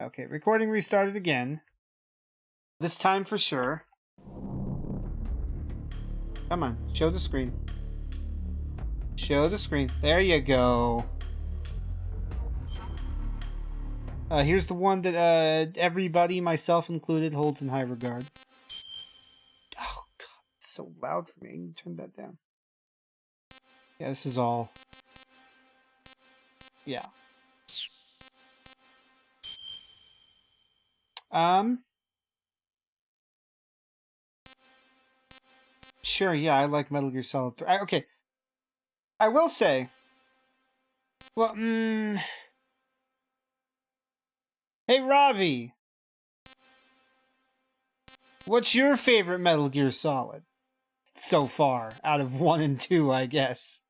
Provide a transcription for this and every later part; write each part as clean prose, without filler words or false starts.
Okay, recording restarted again. This time for sure. Come on, show the screen. Show the screen. There you go. Here's the one that everybody, myself included, holds in high regard. Oh god, it's so loud for me. I need to turn that down. Yeah, this is all. Yeah. Sure, yeah, I like Metal Gear Solid 3. Okay. I will say, well, hey, Robbie. What's your favorite Metal Gear Solid so far, out of 1 and 2, I guess?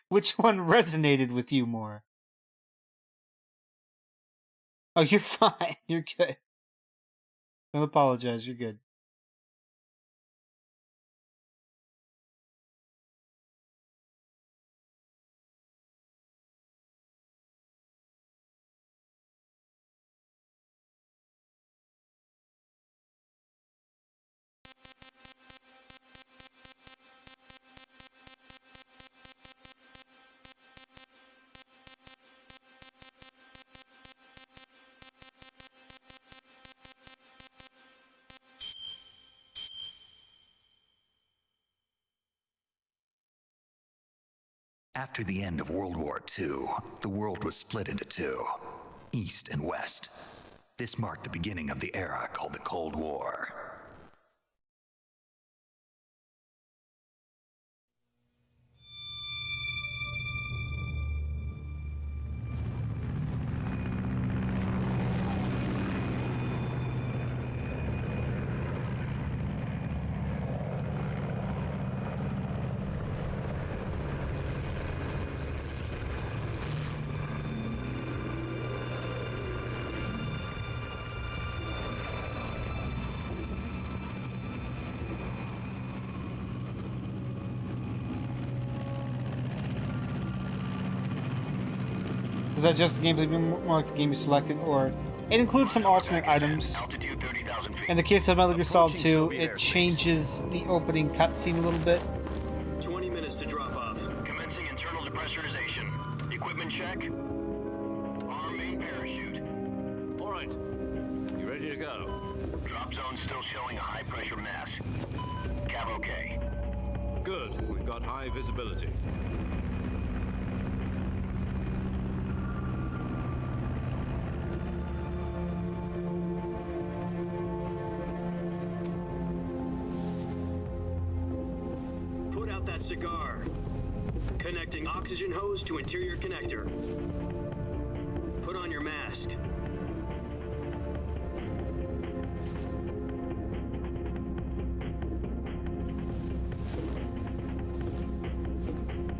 Which one resonated with you more? Oh, you're fine. You're good. Don't apologize. You're good. After the end of World War II, the world was split into two, East and West. This marked the beginning of the era called the Cold War. Is that just the gameplay more like the game you selected, or it includes some alternate items? In the case of Metal Gear Solid 2, it changes the opening cutscene a little bit. 20 minutes to drop off. Commencing internal depressurization. Equipment check. Arm main parachute. All right. You ready to go? Drop zone still showing a high pressure mass. Cav okay. Good. We've got high visibility. Put out that cigar. Connecting oxygen hose to interior connector. Put on your mask.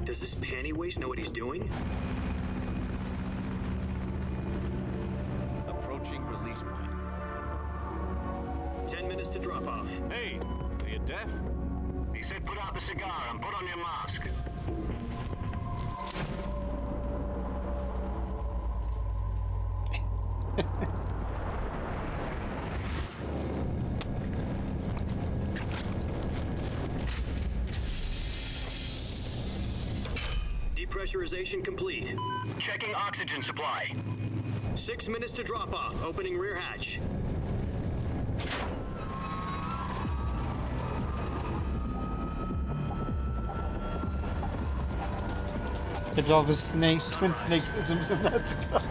Does this panty waste know what he's doing? Approaching release point. 10 minutes to drop off. Hey, are you deaf? He said put out the cigar and put on your mask. Depressurization complete. Checking oxygen supply. 6 minutes to drop off. Opening rear hatch. Did all the twin snakes-isms in that cigar.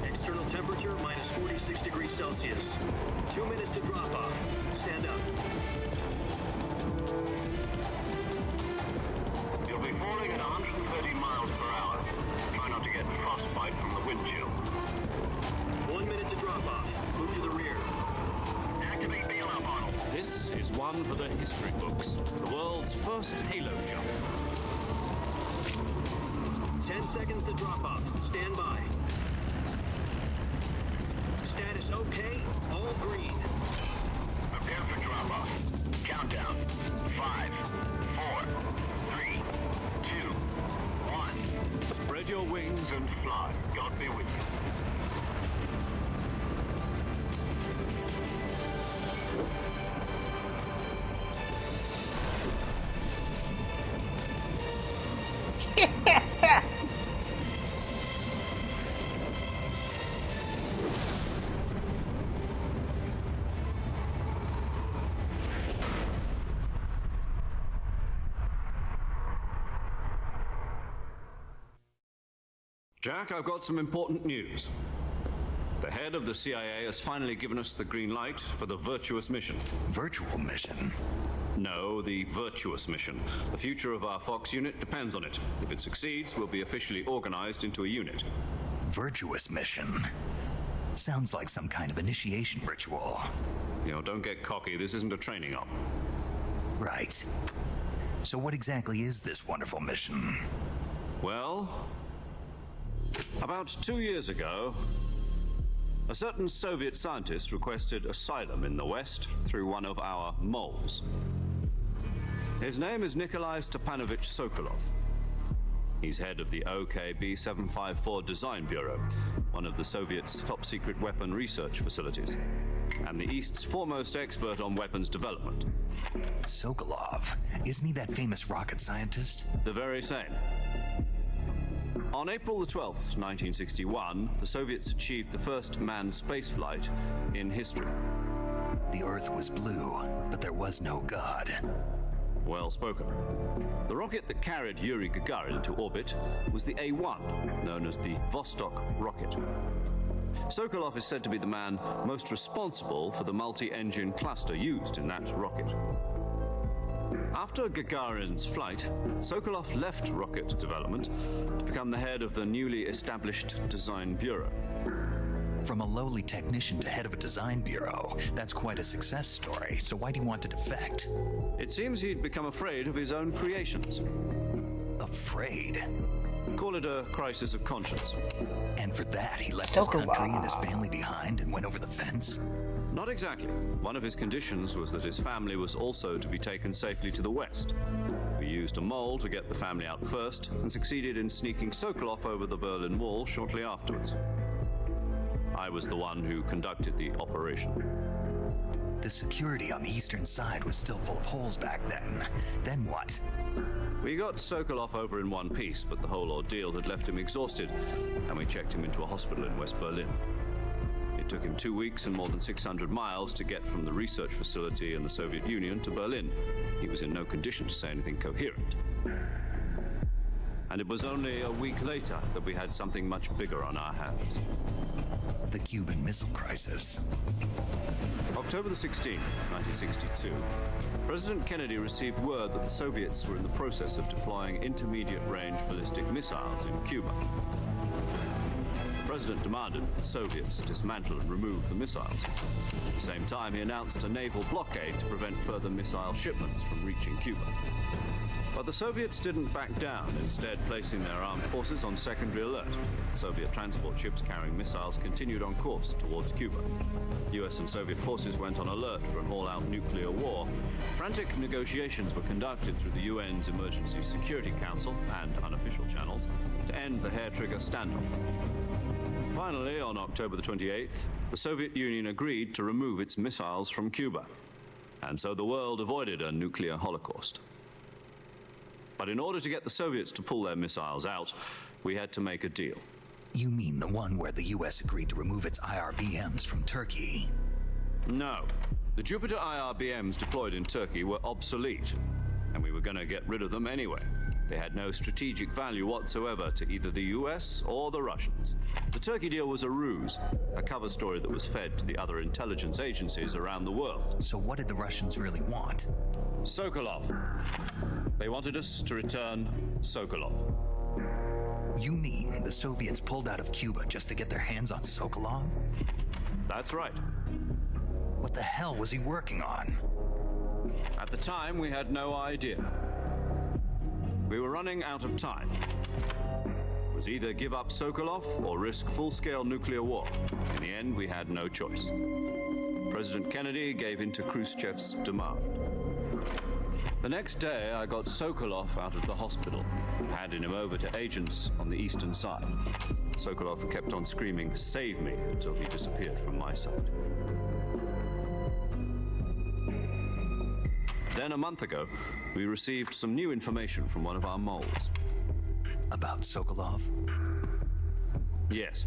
External temperature minus 46 degrees Celsius. 2 minutes to drop off. Stand up. You'll be falling at 130 miles per hour. Try not to get frostbite from the wind chill. 1 minute to drop off. Move to the rear. Activate bailout model. This is one for the history books. The world's first Halo jump. 10 seconds to drop off. Stand by. Status okay, all green. Prepare for drop-off. Countdown. 5, 4, 3, 2, 1. Spread your wings And fly. God be with you. Jack, I've got some important news. The head of the CIA has finally given us the green light for the Virtuous Mission. Virtual mission? No, the Virtuous Mission. The future of our Fox unit depends on it. If it succeeds, we'll be officially organized into a unit. Virtuous mission? Sounds like some kind of initiation ritual. You know, don't get cocky. This isn't a training op. Right. So what exactly is this wonderful mission? Well, about 2 years ago, a certain Soviet scientist requested asylum in the West through one of our moles. His name is Nikolai Stepanovich Sokolov. He's head of the OKB 754 Design Bureau, one of the Soviets' top-secret weapon research facilities, and the East's foremost expert on weapons development. Sokolov? Isn't he that famous rocket scientist? The very same. On April the 12th, 1961, the Soviets achieved the first manned spaceflight in history. The Earth was blue, but there was no God. Well spoken. The rocket that carried Yuri Gagarin into orbit was the A-1, known as the Vostok rocket. Sokolov is said to be the man most responsible for the multi-engine cluster used in that rocket. After Gagarin's flight, Sokolov left rocket development to become the head of the newly established Design Bureau. From a lowly technician to head of a design bureau, that's quite a success story, so why do you want to defect? It seems he'd become afraid of his own creations. Afraid? Call it a crisis of conscience. And for that, he left Sokolov. his country and his family behind and went over the fence? Not exactly. One of his conditions was that his family was also to be taken safely to the West. We used a mole to get the family out first and succeeded in sneaking Sokolov over the Berlin Wall shortly afterwards. I was the one who conducted the operation. The security on the eastern side was still full of holes back then. Then what? We got Sokolov over in one piece, but the whole ordeal had left him exhausted, and we checked him into a hospital in West Berlin. It took him 2 weeks and more than 600 miles to get from the research facility in the Soviet Union to Berlin. He was in no condition to say anything coherent. And it was only a week later that we had something much bigger on our hands. The Cuban Missile Crisis. October the 16th, 1962, President Kennedy received word that the Soviets were in the process of deploying intermediate-range ballistic missiles in Cuba. The President demanded that the Soviets dismantle and remove the missiles. At the same time, he announced a naval blockade to prevent further missile shipments from reaching Cuba. But the Soviets didn't back down, instead placing their armed forces on secondary alert. Soviet transport ships carrying missiles continued on course towards Cuba. US and Soviet forces went on alert for an all-out nuclear war. Frantic negotiations were conducted through the UN's Emergency Security Council and unofficial channels to end the hair-trigger standoff. Finally, on October the 28th, the Soviet Union agreed to remove its missiles from Cuba. And so the world avoided a nuclear holocaust. But in order to get the Soviets to pull their missiles out, we had to make a deal. You mean the one where the US agreed to remove its IRBMs from Turkey? No. The Jupiter IRBMs deployed in Turkey were obsolete, and we were going to get rid of them anyway. They had no strategic value whatsoever to either the US or the Russians. The Turkey deal was a ruse, a cover story that was fed to the other intelligence agencies around the world. So what did the Russians really want? Sokolov. They wanted us to return Sokolov. You mean the Soviets pulled out of Cuba just to get their hands on Sokolov? That's right. What the hell was he working on? At the time, we had no idea. We were running out of time. was either give up Sokolov or risk full-scale nuclear war. In the end, we had no choice. President Kennedy gave in to Khrushchev's demand. The next day, I got Sokolov out of the hospital and handed him over to agents on the eastern side. Sokolov kept on screaming, "Save me," until he disappeared from my sight. Then a month ago, we received some new information from one of our moles. About Sokolov? Yes.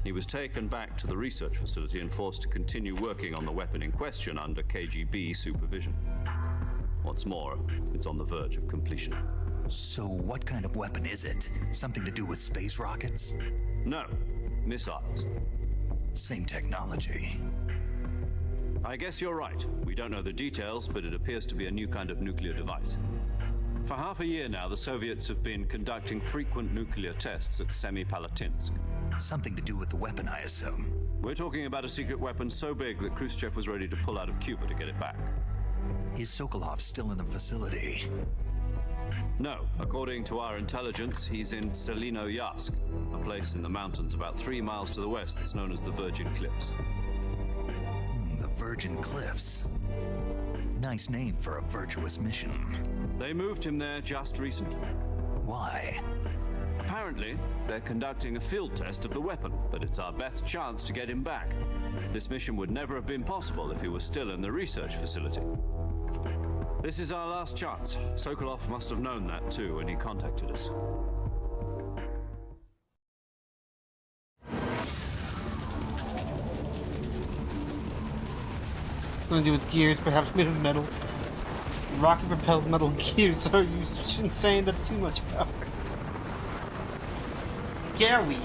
He was taken back to the research facility and forced to continue working on the weapon in question under KGB supervision. What's more, it's on the verge of completion. So what kind of weapon is it? Something to do with space rockets? No, missiles. Same technology. I guess you're right. We don't know the details, but it appears to be a new kind of nuclear device. For half a year now, the Soviets have been conducting frequent nuclear tests at Semipalatinsk. Something to do with the weapon, I assume. We're talking about a secret weapon so big that Khrushchev was ready to pull out of Cuba to get it back. Is Sokolov still in the facility? No. According to our intelligence, he's in Tselinoyarsk, a place in the mountains about 3 miles to the west that's known as the Virgin Cliffs. The Virgin Cliffs. Nice name for a virtuous mission. They moved him there just recently. Why? Apparently, they're conducting a field test of the weapon, but it's our best chance to get him back. This mission would never have been possible if he was still in the research facility. This is our last chance. Sokolov must have known that too when he contacted us. Something to do with gears, perhaps made of metal. Rocket-propelled metal gears. Are you insane? That's too much power. Scary.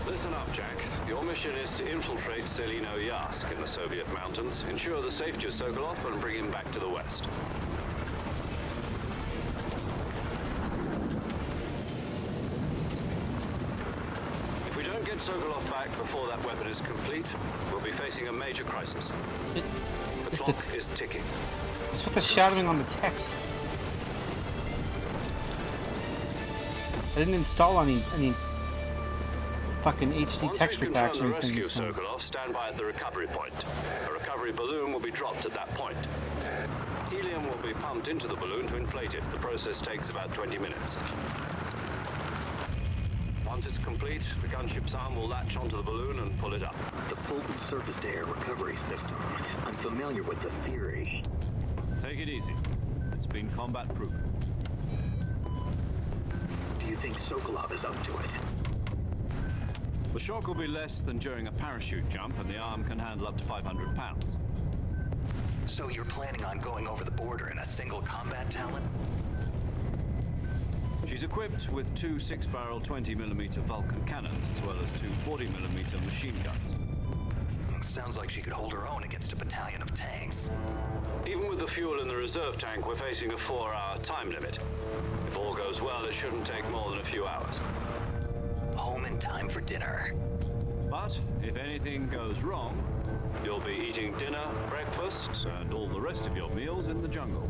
Listen up, Jack. Your mission is to infiltrate Tselinoyarsk in the Soviet mountains, ensure the safety of Sokolov, and bring him back to the West. If we don't get Sokolov back before that weapon is complete, we'll be facing a major crisis. The clock is ticking. It's with the shadowing on the text. I didn't install any fucking HD texture packs or anything this time. Sokolov, stand by at the recovery point. A recovery balloon will be dropped at that point. Helium will be pumped into the balloon to inflate it. The process takes about 20 minutes. Once it's complete, the gunship's arm will latch onto the balloon and pull it up. The Fulton surface-to-air recovery system. I'm familiar with the theory. Take it easy. It's been combat-proven. Do you think Sokolov is up to it? The shock will be less than during a parachute jump, and the arm can handle up to 500 pounds. So you're planning on going over the border in a single combat Talon? She's equipped with 2 6-barrel 20mm Vulcan cannons, as well as 2 40mm machine guns. Sounds like she could hold her own against a battalion of tanks. Even with the fuel in the reserve tank, we're facing a 4-hour time limit. If all goes well, it shouldn't take more than a few hours. Home in time for dinner. But if anything goes wrong, You'll be eating dinner, breakfast, and all the rest of your meals in the jungle.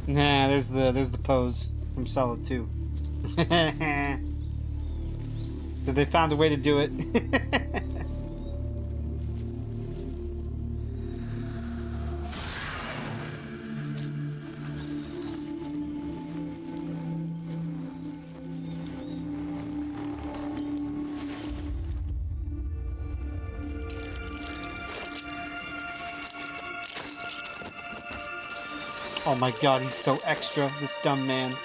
Nah, there's the pose from Solid 2. But they found a way to do it. Oh my god, he's so extra, this dumb man.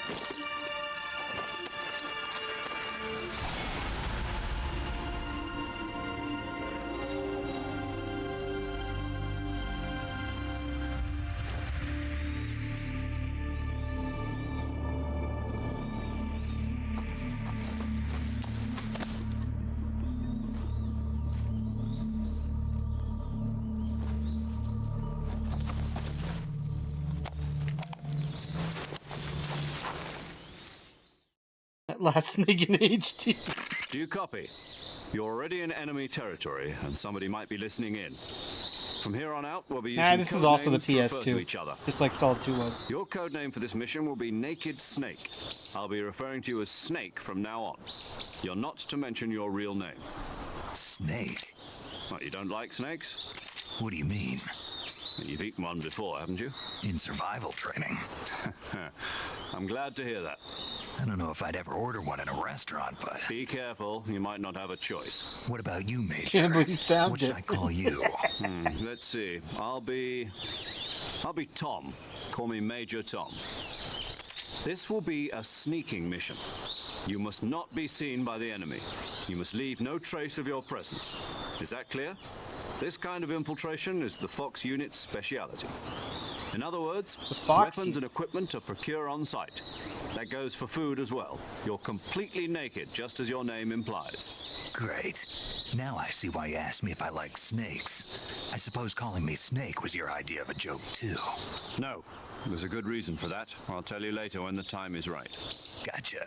That last snake in HD. Do you copy? You're already in enemy territory, and somebody might be listening in. From here on out, we'll be using This is also the code names to refer to PS2, each other. just like Solid 2 was. Your code name for this mission will be Naked Snake. I'll be referring to you as Snake from now on. You're not to mention your real name. Snake? What, you don't like snakes? What do you mean? You've eaten one before, haven't you? In survival training. I'm glad to hear that. I don't know if I'd ever order one in a restaurant, but... Be careful, you might not have a choice. What about you, Major? Can't believe you sound What should it. I call you? Let's see. I'll be Tom. Call me Major Tom. This will be a sneaking mission. You must not be seen by the enemy. You must leave no trace of your presence. Is that clear? This kind of infiltration is the Fox unit's speciality. In other words, Fox weapons and equipment are procured on site. That goes for food as well. You're completely naked, just as your name implies. Great. Now I see why you asked me if I like snakes. I suppose calling me Snake was your idea of a joke, too. No, there's a good reason for that. I'll tell you later when the time is right. Gotcha.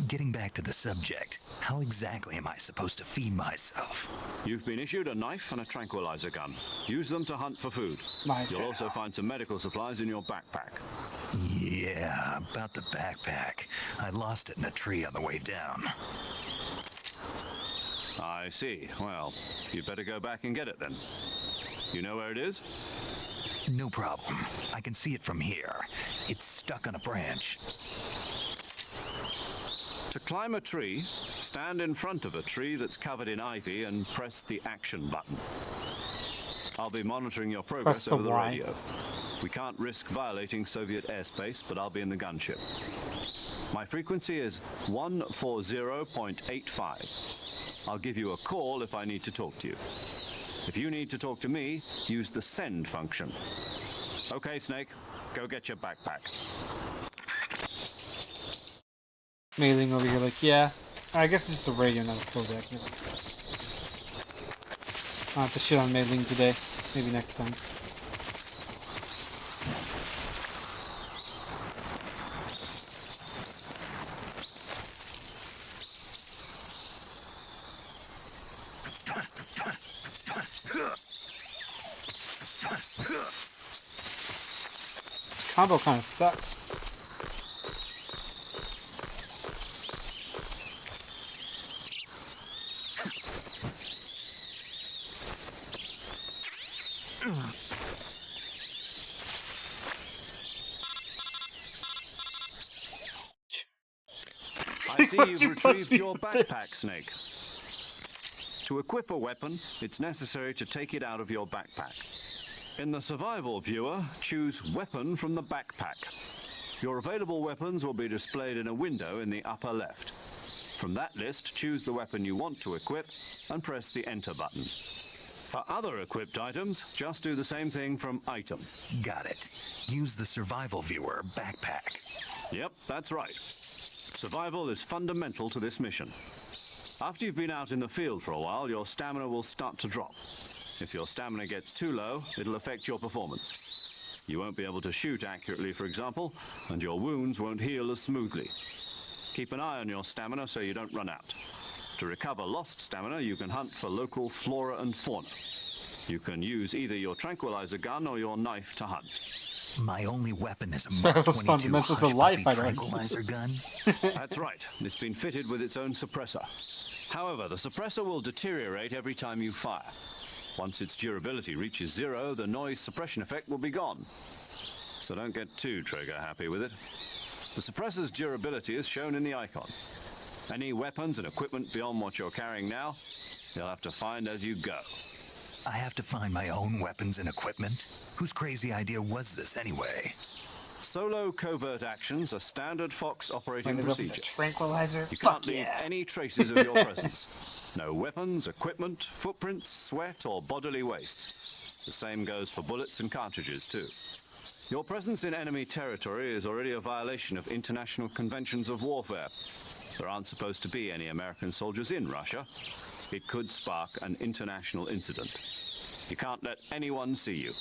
Getting back to the subject, how exactly am I supposed to feed myself? You've been issued a knife and a tranquilizer gun. Use them to hunt for food. Nice. You'll also find some medical supplies in your backpack. Yeah, about the backpack. I lost it in a tree on the way down. I see. Well, you'd better go back and get it then. You know where it is? No problem. I can see it from here. It's stuck on a branch. To climb a tree, stand in front of a tree that's covered in ivy and press the action button. I'll be monitoring your progress Press the over the Y. radio. We can't risk violating Soviet airspace, but I'll be in the gunship. My frequency is 140.85. I'll give you a call if I need to talk to you. If you need to talk to me, use the send function. Okay, Snake, go get your backpack. Mailing over here, like, yeah. I guess it's just the radio, not the codec. I'll have to shit on mailing today. Maybe next time. This combo kind of sucks. I see Why'd you've you put retrieved me your in backpack, this? Snake. To equip a weapon, it's necessary to take it out of your backpack. In the survival viewer, choose Weapon from the backpack. Your available weapons will be displayed in a window in the upper left. From that list, choose the weapon you want to equip and press the Enter button. For other equipped items, just do the same thing from Item. Got it. Use the survival viewer backpack. Yep, that's right. Survival is fundamental to this mission. After you've been out in the field for a while, your stamina will start to drop. If your stamina gets too low, it'll affect your performance. You won't be able to shoot accurately, for example, and your wounds won't heal as smoothly. Keep an eye on your stamina so you don't run out. To recover lost stamina, you can hunt for local flora and fauna. You can use either your tranquilizer gun or your knife to hunt. My only weapon is a Survival's Mark 22 fundamental to hush life, puppy I reckon. tranquilizer gun. That's right. It's been fitted with its own suppressor. However, the suppressor will deteriorate every time you fire. Once its durability reaches 0, the noise suppression effect will be gone. So don't get too trigger-happy with it. The suppressor's durability is shown in the icon. Any weapons and equipment beyond what you're carrying now, you'll have to find as you go. I have to find my own weapons and equipment? Whose crazy idea was this anyway? Solo covert actions are standard Fox operating When it opens a procedure. tranquilizer. You can't Fuck leave yeah. any traces of your presence. No weapons, equipment, footprints, sweat, or bodily waste. The same goes for bullets and cartridges, too. Your presence in enemy territory is already a violation of international conventions of warfare. There aren't supposed to be any American soldiers in Russia. It could spark an international incident. You can't let anyone see you.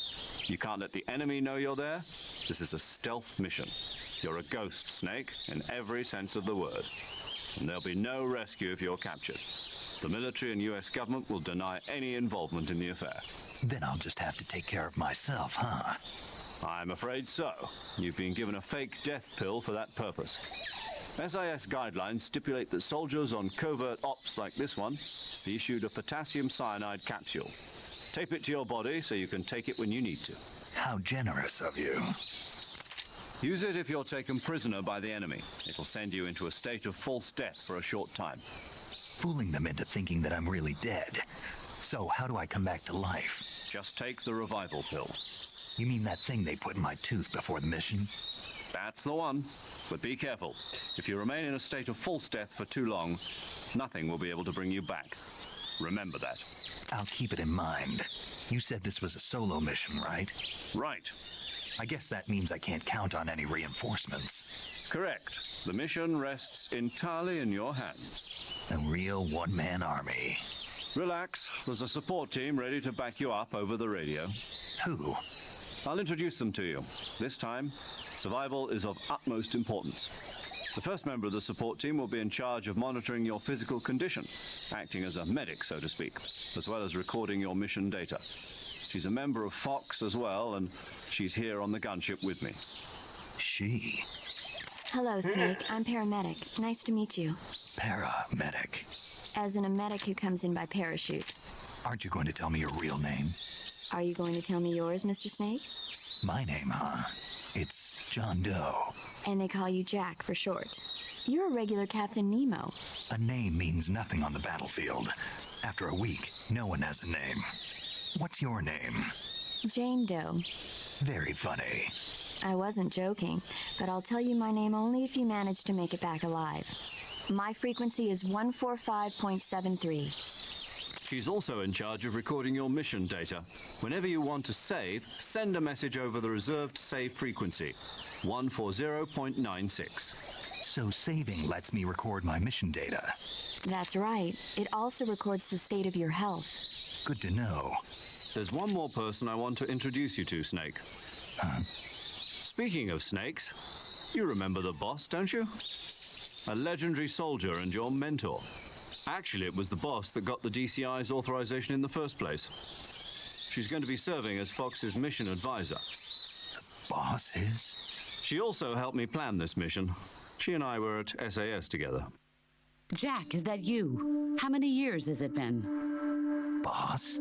You can't let the enemy know you're there. This is a stealth mission. You're a ghost, Snake, in every sense of the word. and there'll be no rescue if you're captured. The military and US government will deny any involvement in the affair. Then I'll just have to take care of myself, huh? I'm afraid so. You've been given a fake death pill for that purpose. SIS guidelines stipulate that soldiers on covert ops like this one be issued a potassium cyanide capsule. Tape it to your body so you can take it when you need to. How generous of you. Use it if you're taken prisoner by the enemy. It'll send you into a state of false death for a short time. Fooling them into thinking that I'm really dead. So how do I come back to life? Just take the revival pill. You mean that thing they put in my tooth before the mission? That's the one. But be careful. If you remain in a state of false death for too long, nothing will be able to bring you back. Remember that. I'll keep it in mind. You said this was a solo mission, right? Right. I guess that means I can't count on any reinforcements. Correct. The mission rests entirely in your hands. A real one-man army. Relax. There's a support team ready to back you up over the radio. Who? I'll introduce them to you. This time, survival is of utmost importance. The first member of the support team will be in charge of monitoring your physical condition, acting as a medic, so to speak, as well as recording your mission data. She's a member of Fox as well, and she's here on the gunship with me. She? Hello, Snake. I'm paramedic. Nice to meet you. Paramedic. As in a medic who comes in by parachute. Aren't you going to tell me your real name? Are you going to tell me yours, Mr. Snake? My name, huh? It's John Doe. And they call you Jack for short. You're a regular Captain Nemo. A name means nothing on the battlefield. After a week, no one has a name. What's your name? Jane Doe. Very funny. I wasn't joking, but I'll tell you my name only if you manage to make it back alive. My frequency is 145.73. She's also in charge of recording your mission data. Whenever you want to save, send a message over the reserved save frequency, 140.96. So saving lets me record my mission data. That's right. It also records the state of your health. Good to know. There's one more person I want to introduce you to, Snake. Huh? Speaking of snakes, you remember the boss, don't you? A legendary soldier and your mentor. Actually, it was the boss that got the DCI's authorization in the first place. She's going to be serving as Fox's mission advisor. Boss is? She also helped me plan this mission. She and I were at SAS together. Jack, is that you? How many years has it been? Boss?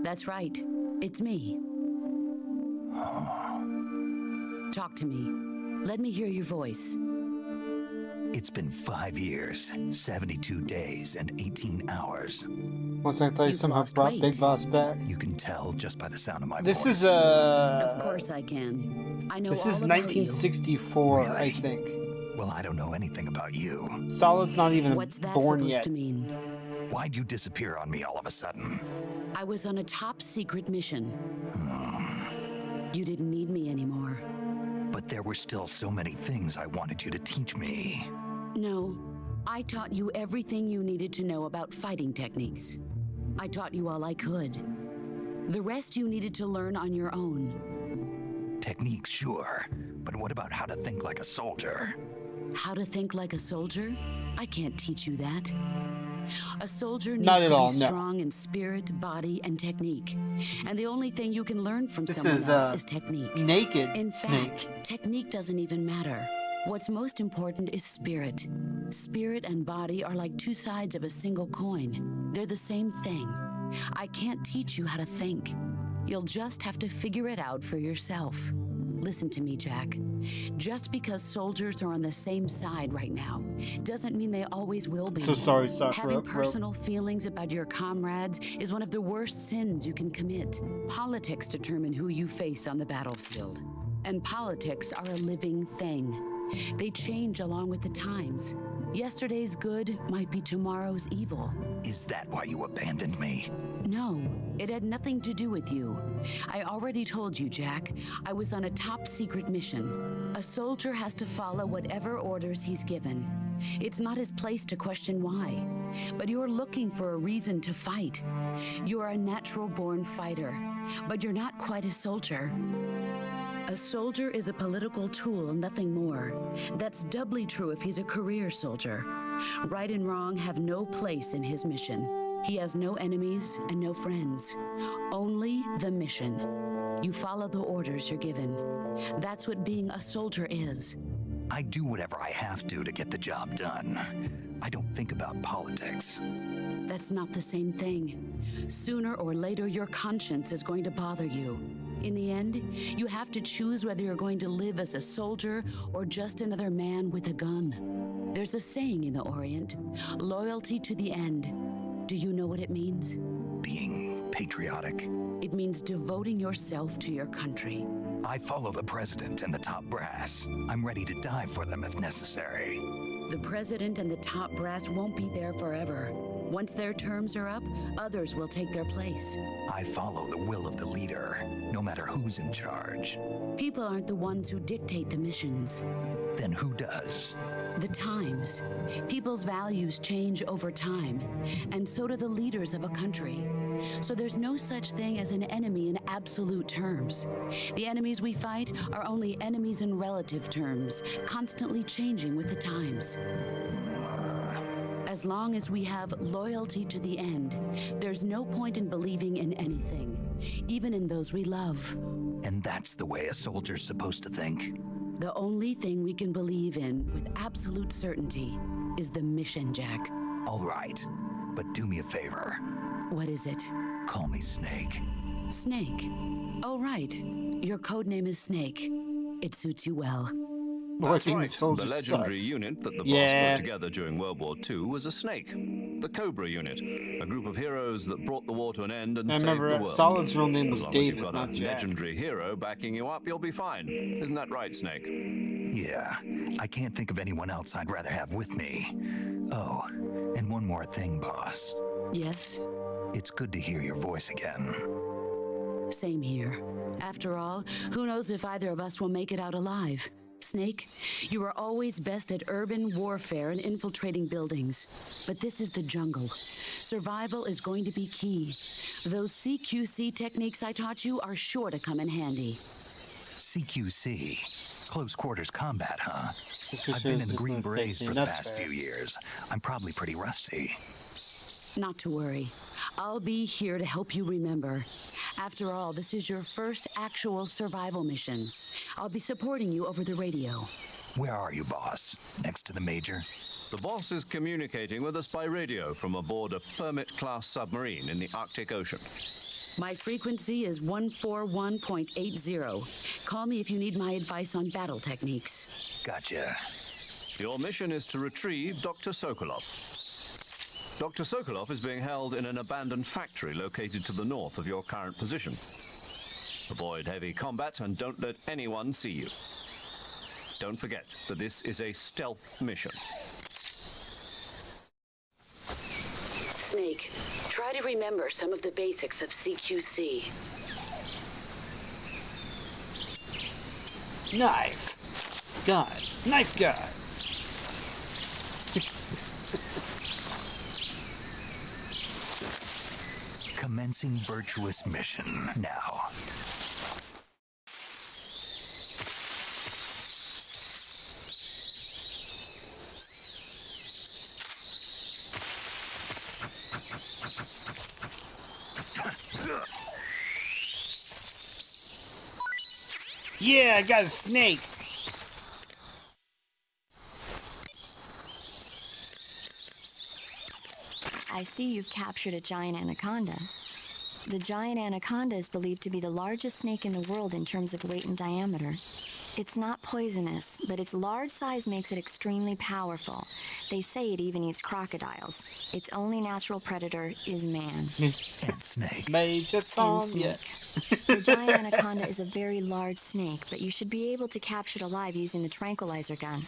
That's right. It's me. Talk to me. Let me hear your voice. It's been 5 years, 72 days, and 18 hours. Once I You've somehow lost brought weight. Big Boss back. You can tell just by the sound of my This voice. is Of course I can. I know This all is about 1964, Really? I think. Well, I don't know anything about you. Solid's not you. even What's that born supposed yet. to mean? Why'd you disappear on me all of a sudden? I was on a top secret mission. You didn't need me anymore. But there were still so many things I wanted you to teach me. No, I taught you everything you needed to know about fighting techniques. I taught you all I could. The rest you needed to learn on your own. Techniques, sure. But what about how to think like a soldier? How to think like a soldier? I can't teach you that. A soldier needs Not at to all, be no. strong in spirit, body, and technique. And the only thing you can learn from This someone is, else is technique. Naked In Snake. fact, technique doesn't even matter. What's most important is spirit. Spirit and body are like two sides of a single coin. They're the same thing. I can't teach you how to think. You'll just have to figure it out for yourself. Listen to me, Jack. Just because soldiers are on the same side right now doesn't mean they always will be. So sorry, Sakura. Having personal feelings about your comrades is one of the worst sins you can commit. Politics determine who you face on the battlefield. And politics are a living thing. They change along with the times. Yesterday's good might be tomorrow's evil. Is that why you abandoned me? No, it had nothing to do with you. I already told you, Jack. I was on a top secret mission. A soldier has to follow whatever orders he's given. It's not his place to question why. But you're looking for a reason to fight. You're a natural-born fighter, but you're not quite a soldier. A soldier is a political tool, nothing more. That's doubly true if he's a career soldier. Right and wrong have no place in his mission. He has no enemies and no friends. Only the mission. You follow the orders you're given. That's what being a soldier is. I do whatever I have to get the job done. I don't think about politics. That's not the same thing. Sooner or later, your conscience is going to bother you. In the end, you have to choose whether you're going to live as a soldier or just another man with a gun. There's a saying in the Orient, loyalty to the end. Do you know what it means? Being patriotic. It means devoting yourself to your country. I follow the president and the top brass. I'm ready to die for them if necessary. The president and the top brass won't be there forever. Once their terms are up, others will take their place. I follow the will of the leader, no matter who's in charge. People aren't the ones who dictate the missions. Then who does? The times. People's values change over time, and so do the leaders of a country. So there's no such thing as an enemy in absolute terms. The enemies we fight are only enemies in relative terms, constantly changing with the times. As long as we have loyalty to the end, there's no point in believing in anything, even in those we love. And that's the way a soldier's supposed to think? The only thing we can believe in with absolute certainty is the mission, Jack. All right, but do me a favor. What is it? Call me Snake. Snake. Oh, right. Your code name is Snake. It suits you well. That's Working right. soldier The legendary sucks. unit that the boss Yeah. put together during World War II was a snake. The Cobra unit, a group of heroes that brought the war to an end and I saved remember the world. Solid's real name was As long as David, you've got not a Jack. legendary hero backing you up, you'll be fine. Isn't that right, Snake? Yeah, I can't think of anyone else I'd rather have with me. Oh, and one more thing, boss. Yes? It's good to hear your voice again. Same here. After all, who knows if either of us will make it out alive? Snake, you are always best at urban warfare and infiltrating buildings. But this is the jungle. Survival is going to be key. Those CQC techniques I taught you are sure to come in handy. CQC. Close quarters combat, huh? This I've been in the is Green not Berets fake for news. the That's past fair. few years. I'm probably pretty rusty. Not to worry. I'll be here to help you remember. After all, this is your first actual survival mission. I'll be supporting you over the radio. Where are you, boss? Next to the major? The boss is communicating with us by radio from aboard a Permit-class submarine in the Arctic Ocean. My frequency is 141.80. Call me if you need my advice on battle techniques. Gotcha. Your mission is to retrieve Dr. Sokolov. Dr. Sokolov is being held in an abandoned factory located to the north of your current position. Avoid heavy combat and don't let anyone see you. Don't forget that this is a stealth mission. Snake, try to remember some of the basics of CQC. Knife. God. Knife God. Commencing Virtuous Mission now. Yeah, I got a snake. I see you've captured a giant anaconda. The giant anaconda is believed to be the largest snake in the world in terms of weight and diameter. It's not poisonous, but its large size makes it extremely powerful. They say it even eats crocodiles. Its only natural predator is man. And Snake. Major And Tom, snake. yeah. The giant anaconda is a very large snake, but you should be able to capture it alive using the tranquilizer gun.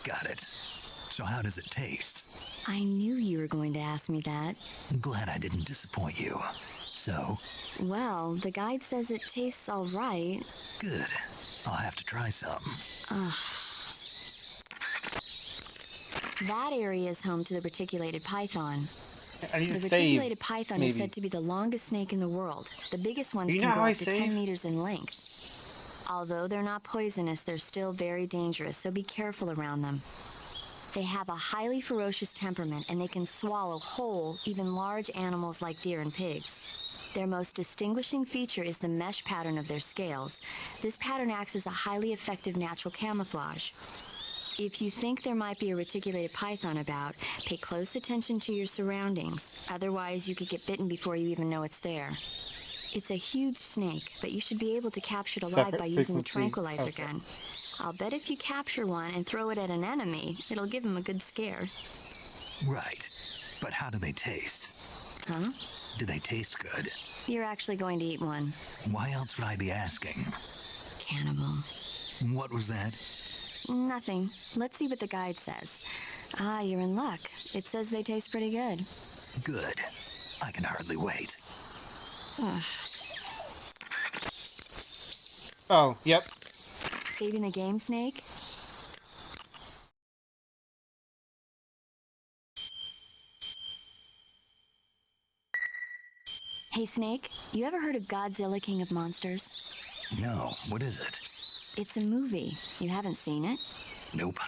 Got it. So how does it taste? I knew you were going to ask me that. I'm glad I didn't disappoint you. So, Well, the guide says it tastes all right. good. I'll have to try some. That area is home to the reticulated python. I need The to save. reticulated python is maybe. said to be the longest snake in the world. The biggest ones You can know go how I up to 10 save? meters in length. Although they're not poisonous, they're still very dangerous, so be careful around them. They have a highly ferocious temperament, and they can swallow whole, even large animals like deer and pigs. Their most distinguishing feature is the mesh pattern of their scales. This pattern acts as a highly effective natural camouflage. If you think there might be a reticulated python about, pay close attention to your surroundings. Otherwise, you could get bitten before you even know it's there. It's a huge snake, but you should be able to capture it alive Separate by using a frequency. tranquilizer Okay. gun. I'll bet if you capture one and throw it at an enemy, it'll give him a good scare. Right. But how do they taste? Huh? Do they taste good? You're actually going to eat one. Why else would I be asking? Cannibal. What was that? Nothing. Let's see what the guide says. Ah, you're in luck. It says they taste pretty good. Good. I can hardly wait. Ugh. Oh, yep. Saving the game, Snake? Hey, Snake, you ever heard of Godzilla, King of Monsters? No, what is it? It's a movie. You haven't seen it? Nope.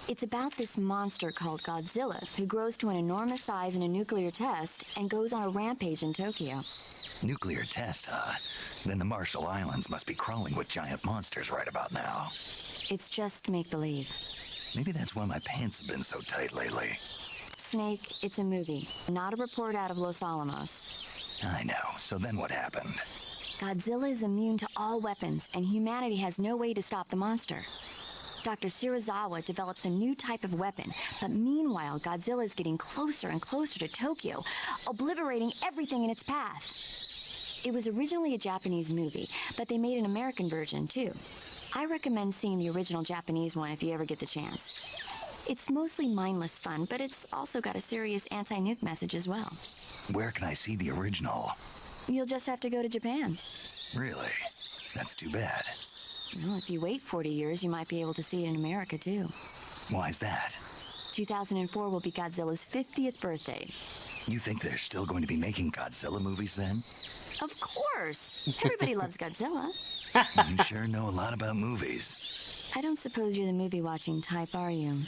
It's about this monster called Godzilla, who grows to an enormous size in a nuclear test and goes on a rampage in Tokyo. Nuclear test, huh? Then the Marshall Islands must be crawling with giant monsters right about now. It's just make-believe. Maybe that's why my pants have been so tight lately. Snake, it's a movie, not a report out of Los Alamos. I know. So then what happened? Godzilla is immune to all weapons, and humanity has no way to stop the monster. Dr. Shirazawa develops a new type of weapon, but meanwhile, Godzilla is getting closer and closer to Tokyo, obliterating everything in its path. It was originally a Japanese movie, but they made an American version, too. I recommend seeing the original Japanese one if you ever get the chance. It's mostly mindless fun, but it's also got a serious anti-nuke message as well. Where can I see the original? You'll just have to go to Japan. Really? That's too bad. Well, if you wait 40 years, you might be able to see it in America, too. Why's that? 2004 will be Godzilla's 50th birthday. You think they're still going to be making Godzilla movies then? Of course! Everybody loves Godzilla. You sure know a lot about movies. I don't suppose you're the movie-watching type, are you?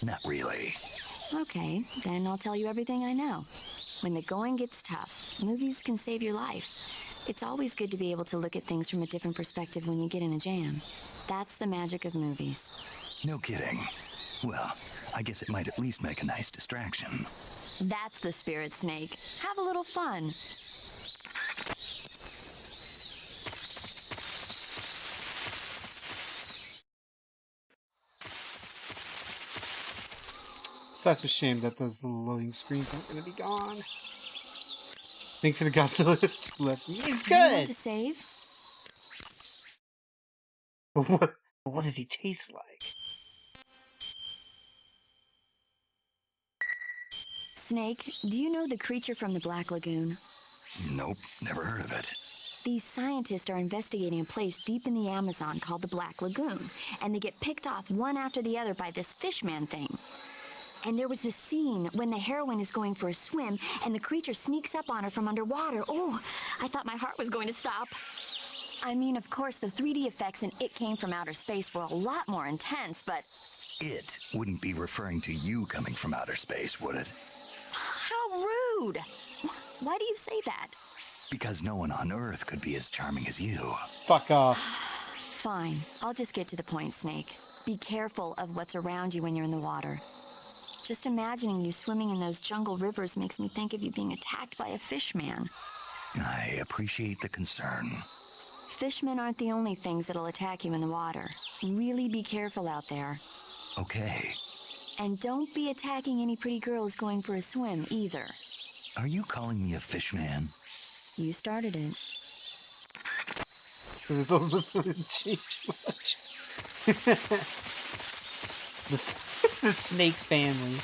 Not really. Okay, then I'll tell you everything I know. When the going gets tough, movies can save your life. It's always good to be able to look at things from a different perspective when you get in a jam. That's the magic of movies. No kidding. Well, I guess it might at least make a nice distraction. That's the spirit, Snake. Have a little fun. Such a shame that those little loading screens aren't going to be gone. Think for the Godzilla history lesson. He's Do you want good! to save? What does he taste like? Snake, do you know the creature from the Black Lagoon? Nope, never heard of it. These scientists are investigating a place deep in the Amazon called the Black Lagoon, and they get picked off one after the other by this fishman thing. And there was this scene when the heroine is going for a swim, and the creature sneaks up on her from underwater. Oh, I thought my heart was going to stop. I mean, of course, the 3D effects in It Came from Outer Space were a lot more intense, but... It wouldn't be referring to you coming from outer space, would it? How rude! Why do you say that? Because no one on Earth could be as charming as you. Fuck off. Fine, I'll just get to the point, Snake. Be careful of what's around you when you're in the water. Just imagining you swimming in those jungle rivers makes me think of you being attacked by a fishman. I appreciate the concern. Fishmen aren't the only things that'll attack you in the water. Really be careful out there. Okay. And don't be attacking any pretty girls going for a swim, either. Are you calling me a fishman? You started it. Because those didn't change much. the snake family.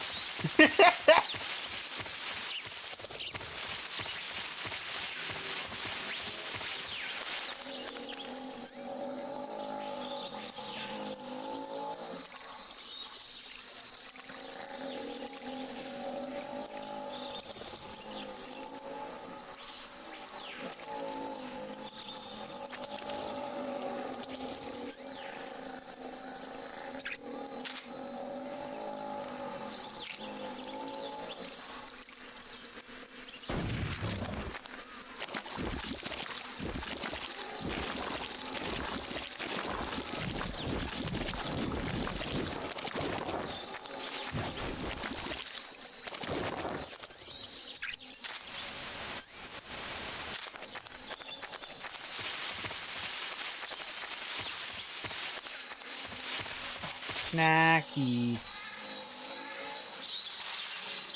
Snacky.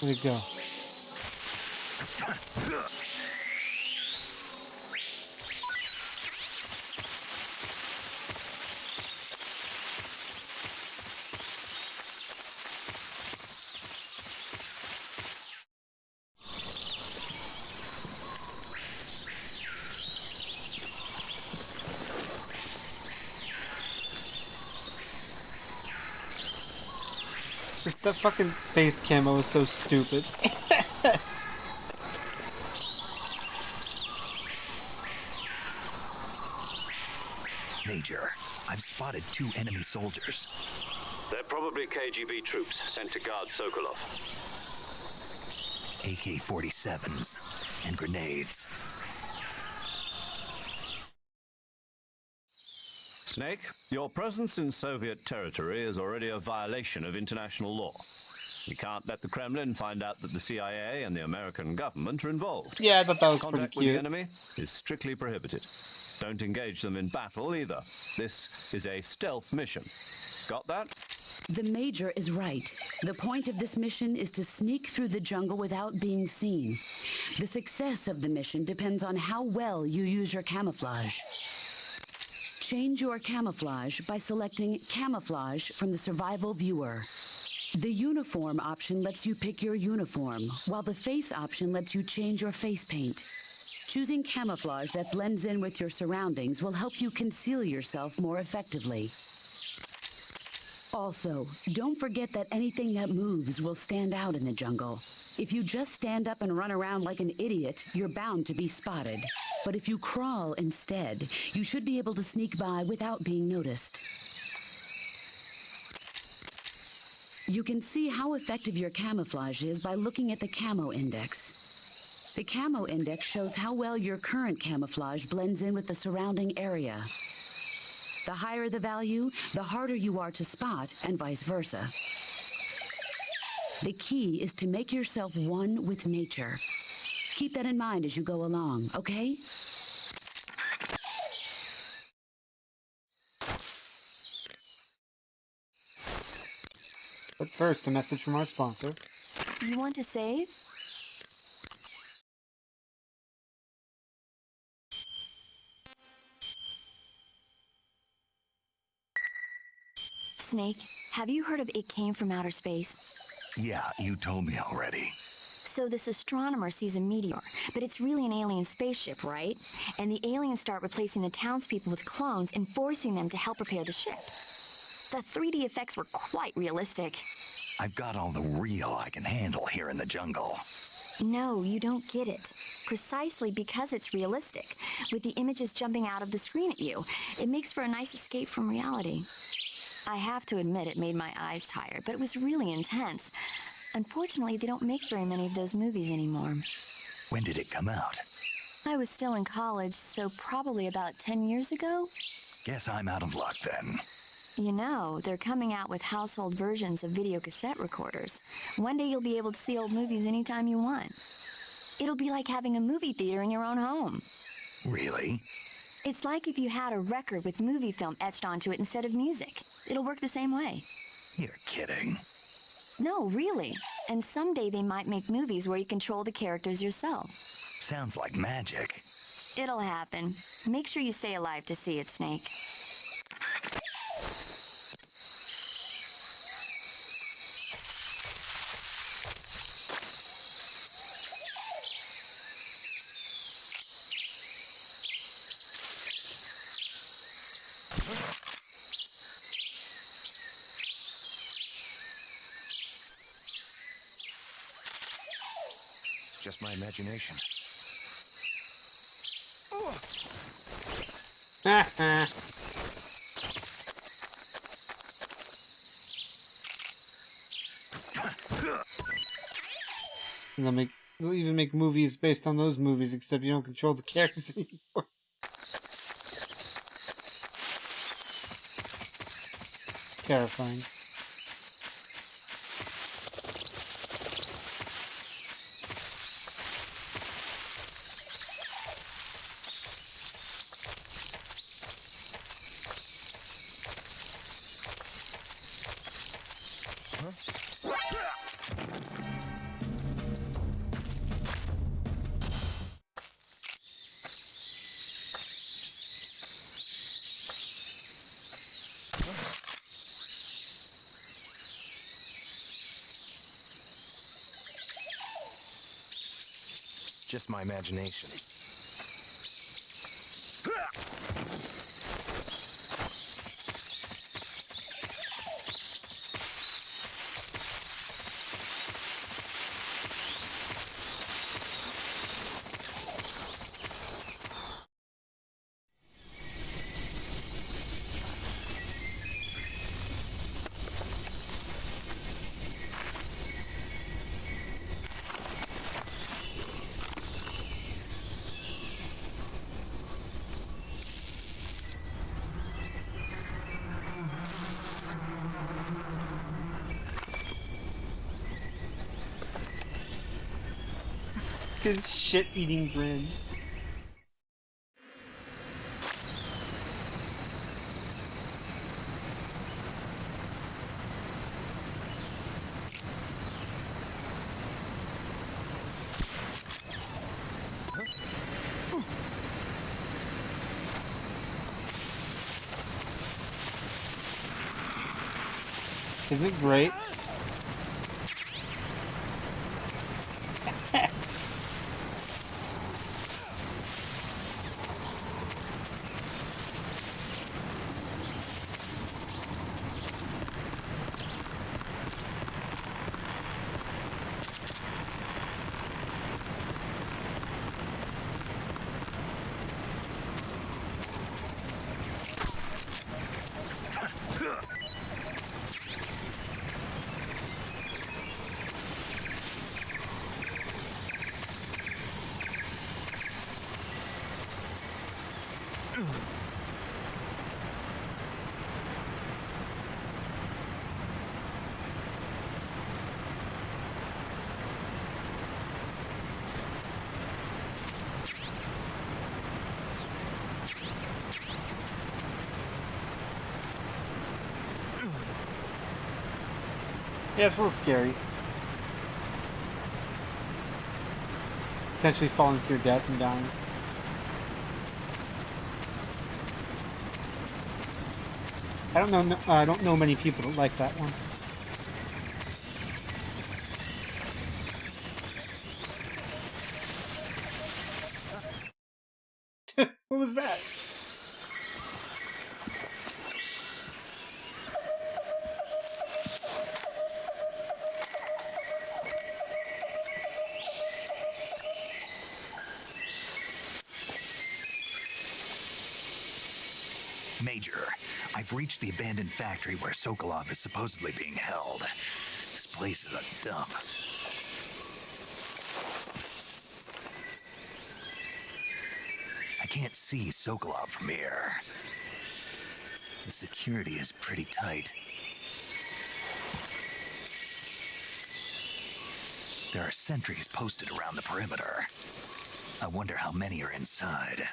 Where'd it go? That fucking face camo is so stupid. Major, I've spotted 2 enemy soldiers. They're probably KGB troops sent to guard Sokolov. AK-47s and grenades. Snake, your presence in Soviet territory is already a violation of international law. We can't let the Kremlin find out that the CIA and the American government are involved. Yeah, I thought that was pretty Contact with the cute. enemy is strictly prohibited. Don't engage them in battle either. This is a stealth mission. Got that? The Major is right. The point of this mission is to sneak through the jungle without being seen. The success of the mission depends on how well you use your camouflage. Change your camouflage by selecting Camouflage from the Survival Viewer. The Uniform option lets you pick your uniform, while the Face option lets you change your face paint. Choosing camouflage that blends in with your surroundings will help you conceal yourself more effectively. Also, don't forget that anything that moves will stand out in the jungle. If you just stand up and run around like an idiot, you're bound to be spotted. But if you crawl instead, you should be able to sneak by without being noticed. You can see how effective your camouflage is by looking at the camo index. The camo index shows how well your current camouflage blends in with the surrounding area. The higher the value, the harder you are to spot, and vice versa. The key is to make yourself one with nature. Keep that in mind as you go along, okay? But first, a message from our sponsor. You want to save? Snake, have you heard of It Came from Outer Space? Yeah, you told me already. So this astronomer sees a meteor, but it's really an alien spaceship, right? And the aliens start replacing the townspeople with clones and forcing them to help repair the ship. The 3D effects were quite realistic. I've got all the real I can handle here in the jungle. No, you don't get it. Precisely because it's realistic, with the images jumping out of the screen at you, it makes for a nice escape from reality. I have to admit it made my eyes tired, but it was really intense. Unfortunately, they don't make very many of those movies anymore. When did it come out? I was still in college, so probably about 10 years ago. Guess I'm out of luck then. You know, they're coming out with household versions of video cassette recorders. One day you'll be able to see old movies anytime you want. It'll be like having a movie theater in your own home. Really? It's like if you had a record with movie film etched onto it instead of music. It'll work the same way. You're kidding. No, really. And someday they might make movies where you control the characters yourself. Sounds like magic. It'll happen. Make sure you stay alive to see it, Snake. It's just my imagination. And they'll even make movies based on those movies, except you don't control the characters anymore. Terrifying. just my imagination. His shit-eating grin. Isn't it great? Yeah, it's a little scary. Potentially falling to your death and dying. I don't know many people that like that one. What was that? Major, I've reached the abandoned factory where Sokolov is supposedly being held. This place is a dump. I can't see Sokolov from here. The security is pretty tight. There are sentries posted around the perimeter. I wonder how many are inside.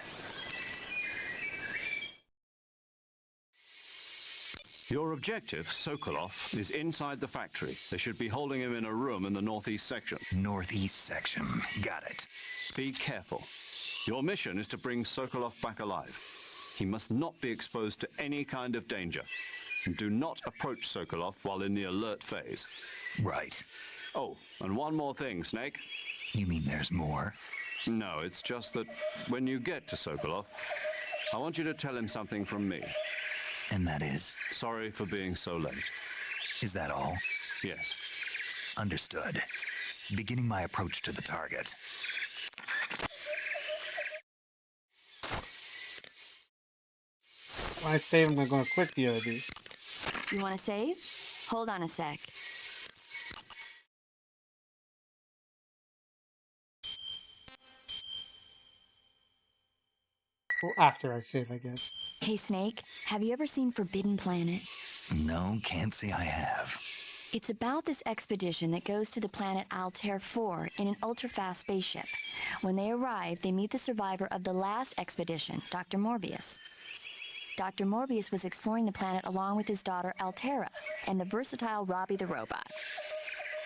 Your objective, Sokolov, is inside the factory. They should be holding him in a room in the northeast section. Northeast section. Got it. Be careful. Your mission is to bring Sokolov back alive. He must not be exposed to any kind of danger. And do not approach Sokolov while in the alert phase. Right. Oh, and one more thing, Snake. You mean there's more? No, it's just that when you get to Sokolov, I want you to tell him something from me. And that is? Sorry for being so late. Is that all? Yes. Understood. Beginning my approach to the target. When I save, I'm gonna go on a quick VOD. You want to save? Hold on a sec. Well, after I save, I guess. Hey, Snake, have you ever seen Forbidden Planet? No, can't say I have. It's about this expedition that goes to the planet Altair 4 in an ultra-fast spaceship. When they arrive, they meet the survivor of the last expedition, Dr. Morbius. Dr. Morbius was exploring the planet along with his daughter Altera and the versatile Robbie the robot.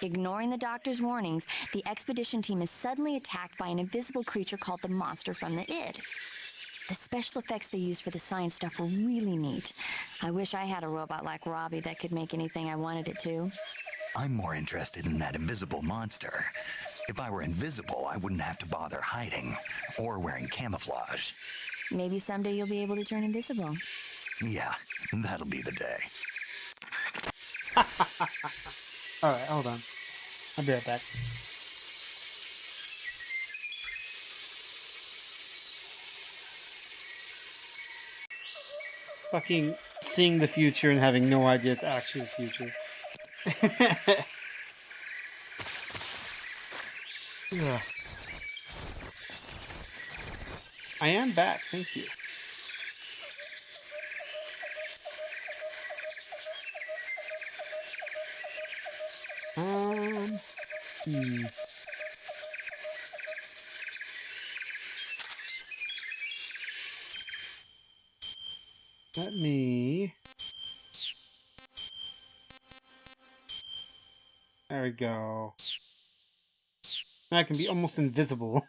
Ignoring the doctor's warnings, the expedition team is suddenly attacked by an invisible creature called the Monster from the Id. The special effects they used for the science stuff were really neat. I wish I had a robot like Robbie that could make anything I wanted it to. I'm more interested in that invisible monster. If I were invisible, I wouldn't have to bother hiding or wearing camouflage. Maybe someday you'll be able to turn invisible. Yeah, that'll be the day. Alright, hold on. I'll be right back. Fucking seeing the future and having no idea it's actually the future. Yeah. I am back, thank you. Hmm. Let me... There we go. Now I can be almost invisible.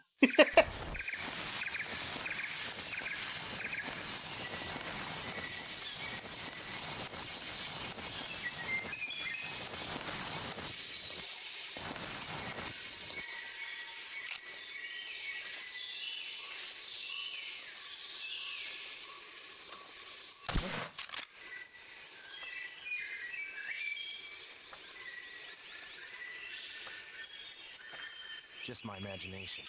Just my imagination.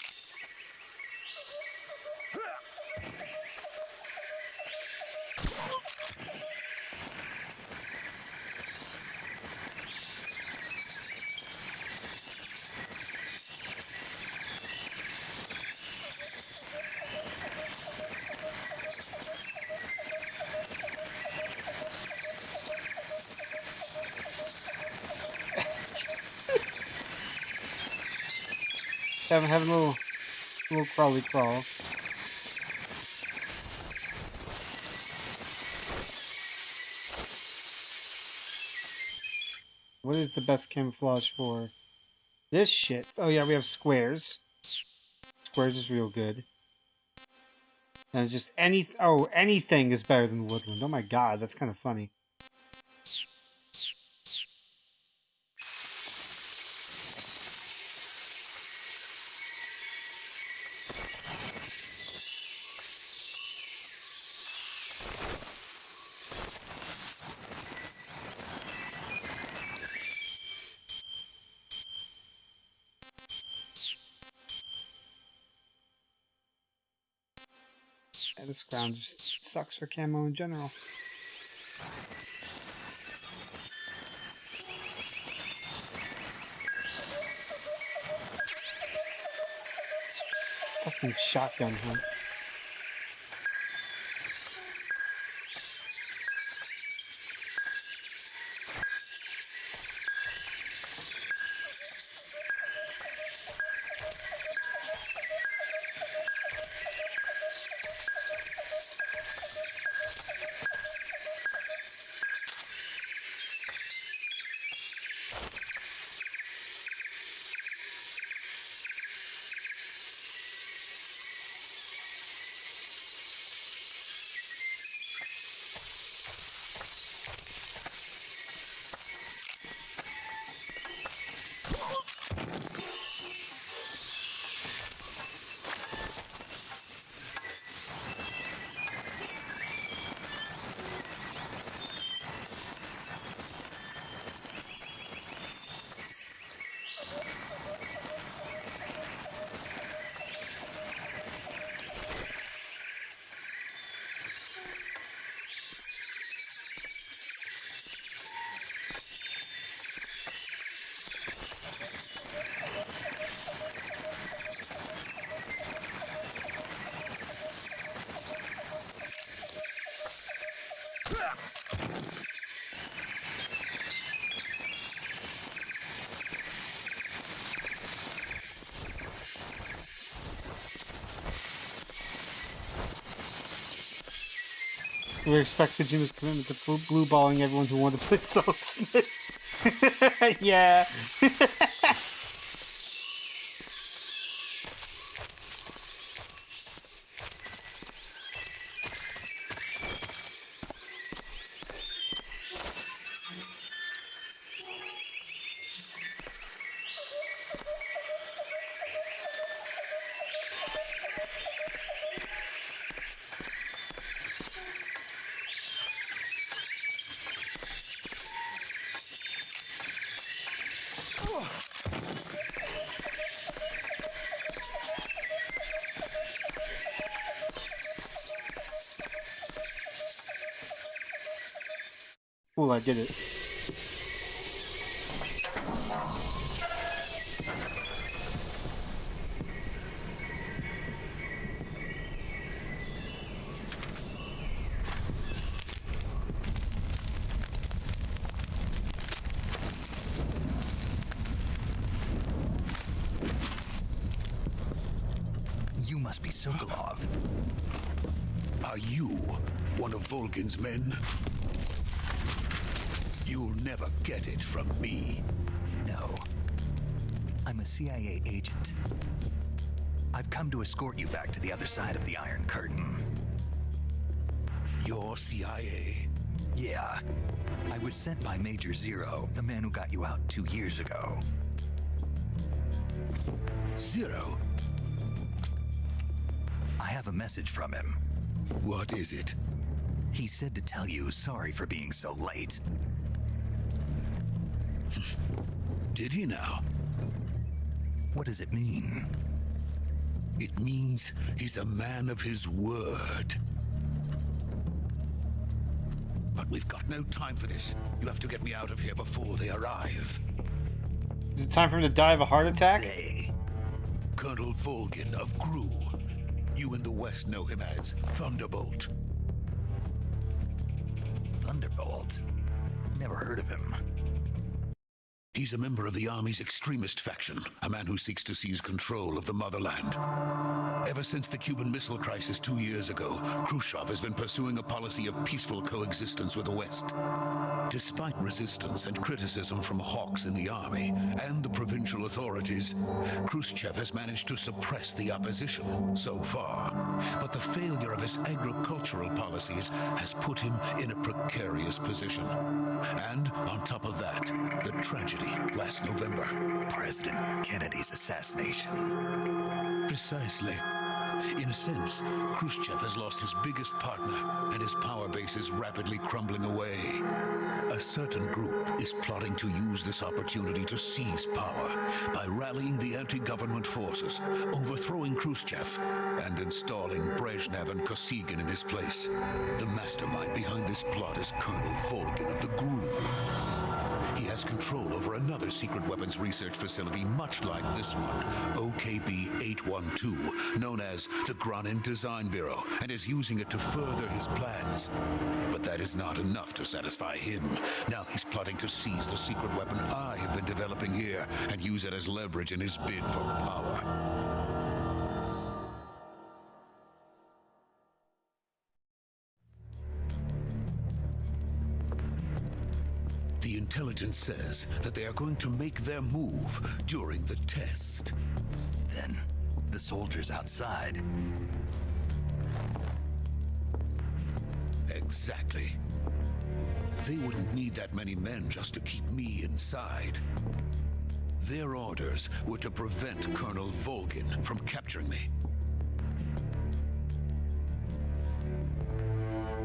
Have a little crawly crawl. What is the best camouflage for this shit? Oh yeah, we have squares. Squares is real good. And just anything is better than woodland. Oh my god, that's kind of funny. Yeah, this ground just sucks for camo in general. Fucking shotgun hunt. We respect Kojima's commitment to blue balling everyone who wanted to play Solid Snake. Yeah. Cool, I did it. You must be Sokolov. Are you one of Volgin's men? You'll never get it from me. No. I'm a CIA agent. I've come to escort you back to the other side of the Iron Curtain. You're CIA? Yeah. I was sent by Major Zero, the man who got you out 2 years ago. Zero? I have a message from him. What is it? He said to tell you sorry for being so late. Did he now? What does it mean? It means he's a man of his word. But we've got no time for this. You have to get me out of here before they arrive. Is it time for him to die of a heart attack? They. Colonel Volgin of GRU. You in the West know him as Thunderbolt. Thunderbolt? Never heard of him. He's a member of the Army's extremist faction, a man who seeks to seize control of the motherland. Ever since the Cuban Missile Crisis 2 years ago, Khrushchev has been pursuing a policy of peaceful coexistence with the West. Despite resistance and criticism from hawks in the army and the provincial authorities, Khrushchev has managed to suppress the opposition so far. But the failure of his agricultural policies has put him in a precarious position. And on top of that, the tragedy last November. President Kennedy's assassination. Precisely. In a sense, Khrushchev has lost his biggest partner, and his power base is rapidly crumbling away. A certain group is plotting to use this opportunity to seize power by rallying the anti-government forces, overthrowing Khrushchev, and installing Brezhnev and Kosygin in his place. The mastermind behind this plot is Colonel Volgin of the GRU. He has control over another secret weapons research facility much like this one, OKB-812, known as the Granin Design Bureau, and is using it to further his plans. But that is not enough to satisfy him. Now he's plotting to seize the secret weapon I have been developing here and use it as leverage in his bid for power. The intelligence says that they are going to make their move during the test. Then, the soldiers outside. Exactly. They wouldn't need that many men just to keep me inside. Their orders were to prevent Colonel Volgin from capturing me.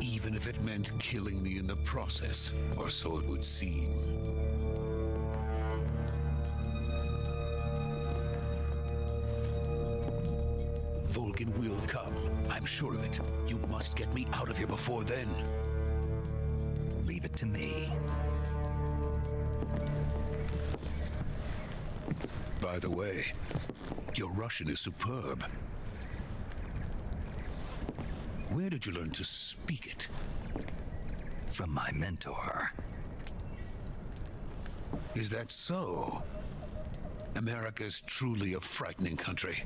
Even if it meant killing me in the process, or so it would seem. Volgin will come. I'm sure of it. You must get me out of here before then. Leave it to me. By the way, your Russian is superb. Where did you learn to speak it? From my mentor. Is that so? America's truly a frightening country.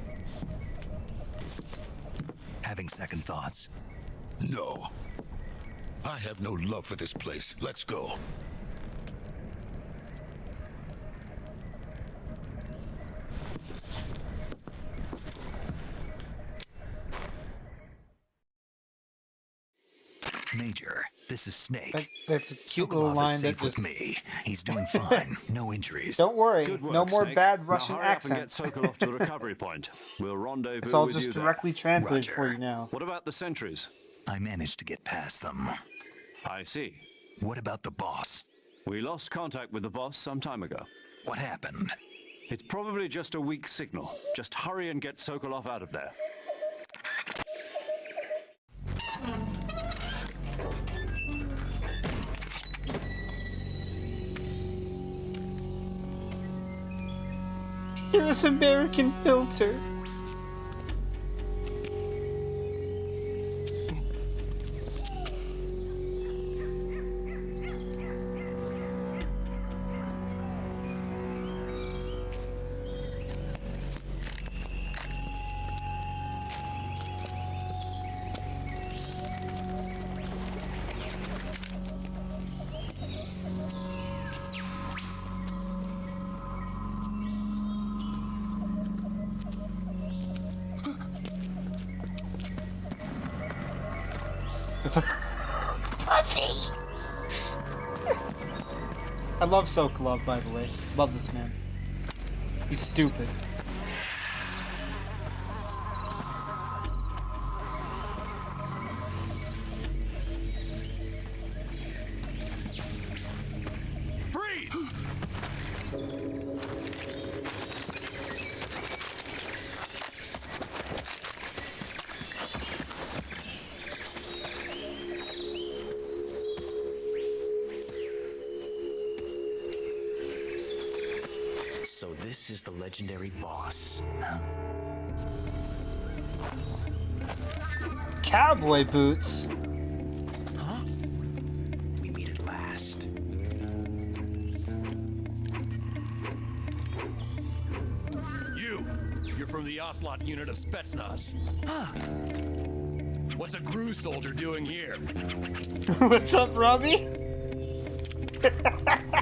Having second thoughts? No. I have no love for this place. Let's go. Major, this is Snake. That's a cute little Sokolov line is that safe with just... me. He's doing fine. No injuries. Don't worry, Good work, no more Snake. bad Now Russian hurry up and get accents. Sokolov to the recovery point. We'll rendezvous It's all with just you there. directly translated Roger. for you now. What about the sentries? I managed to get past them. I see. What about the boss? We lost contact with the boss some time ago. What happened? It's probably just a weak signal. Just hurry and get Sokolov out of there. It was American filter. Puffy! I love Sokolov, by the way. Love this man. He's stupid. Freeze! So this is the legendary boss. Cowboy boots? Huh? We meet at last. You're from the Ocelot unit of Spetsnaz. Huh. What's a GRU soldier doing here? What's up, Robbie?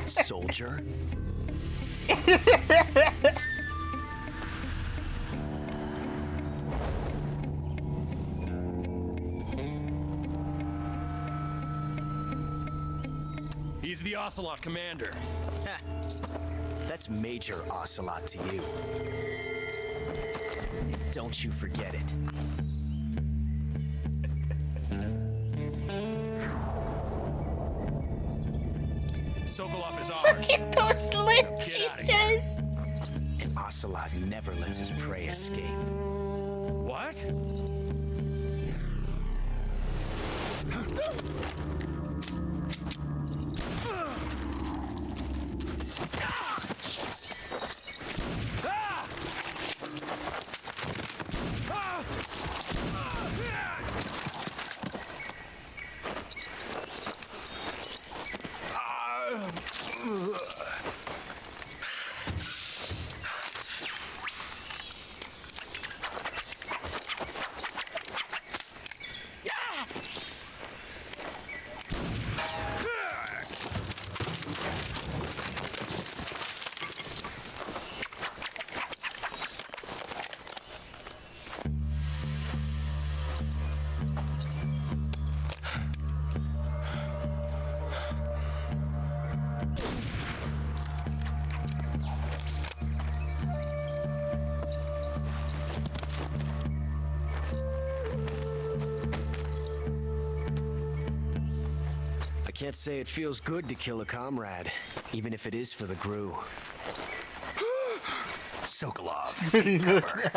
Soldier? He's the Ocelot commander. That's Major Ocelot to you. And don't you forget it. Sokolov is ours. Look at those lips, he says. And Ocelot never lets his prey escape. What? I can't say it feels good to kill a comrade, even if it is for the GRU. Sokolov, take cover.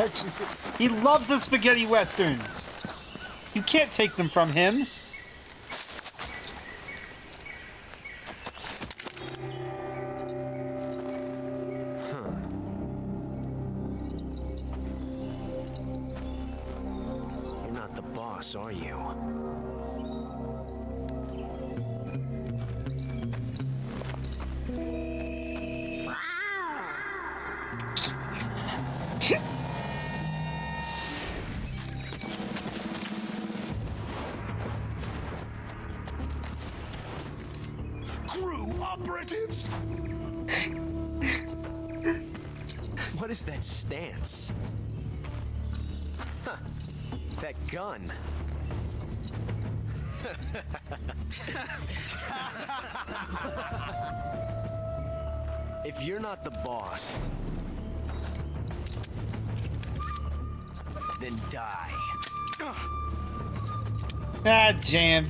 He loves the spaghetti westerns. You can't take them from him. You're not the boss, are you? GRU operatives? What is that stance? Huh. That gun. If you're not the boss, then die. Ah, jam.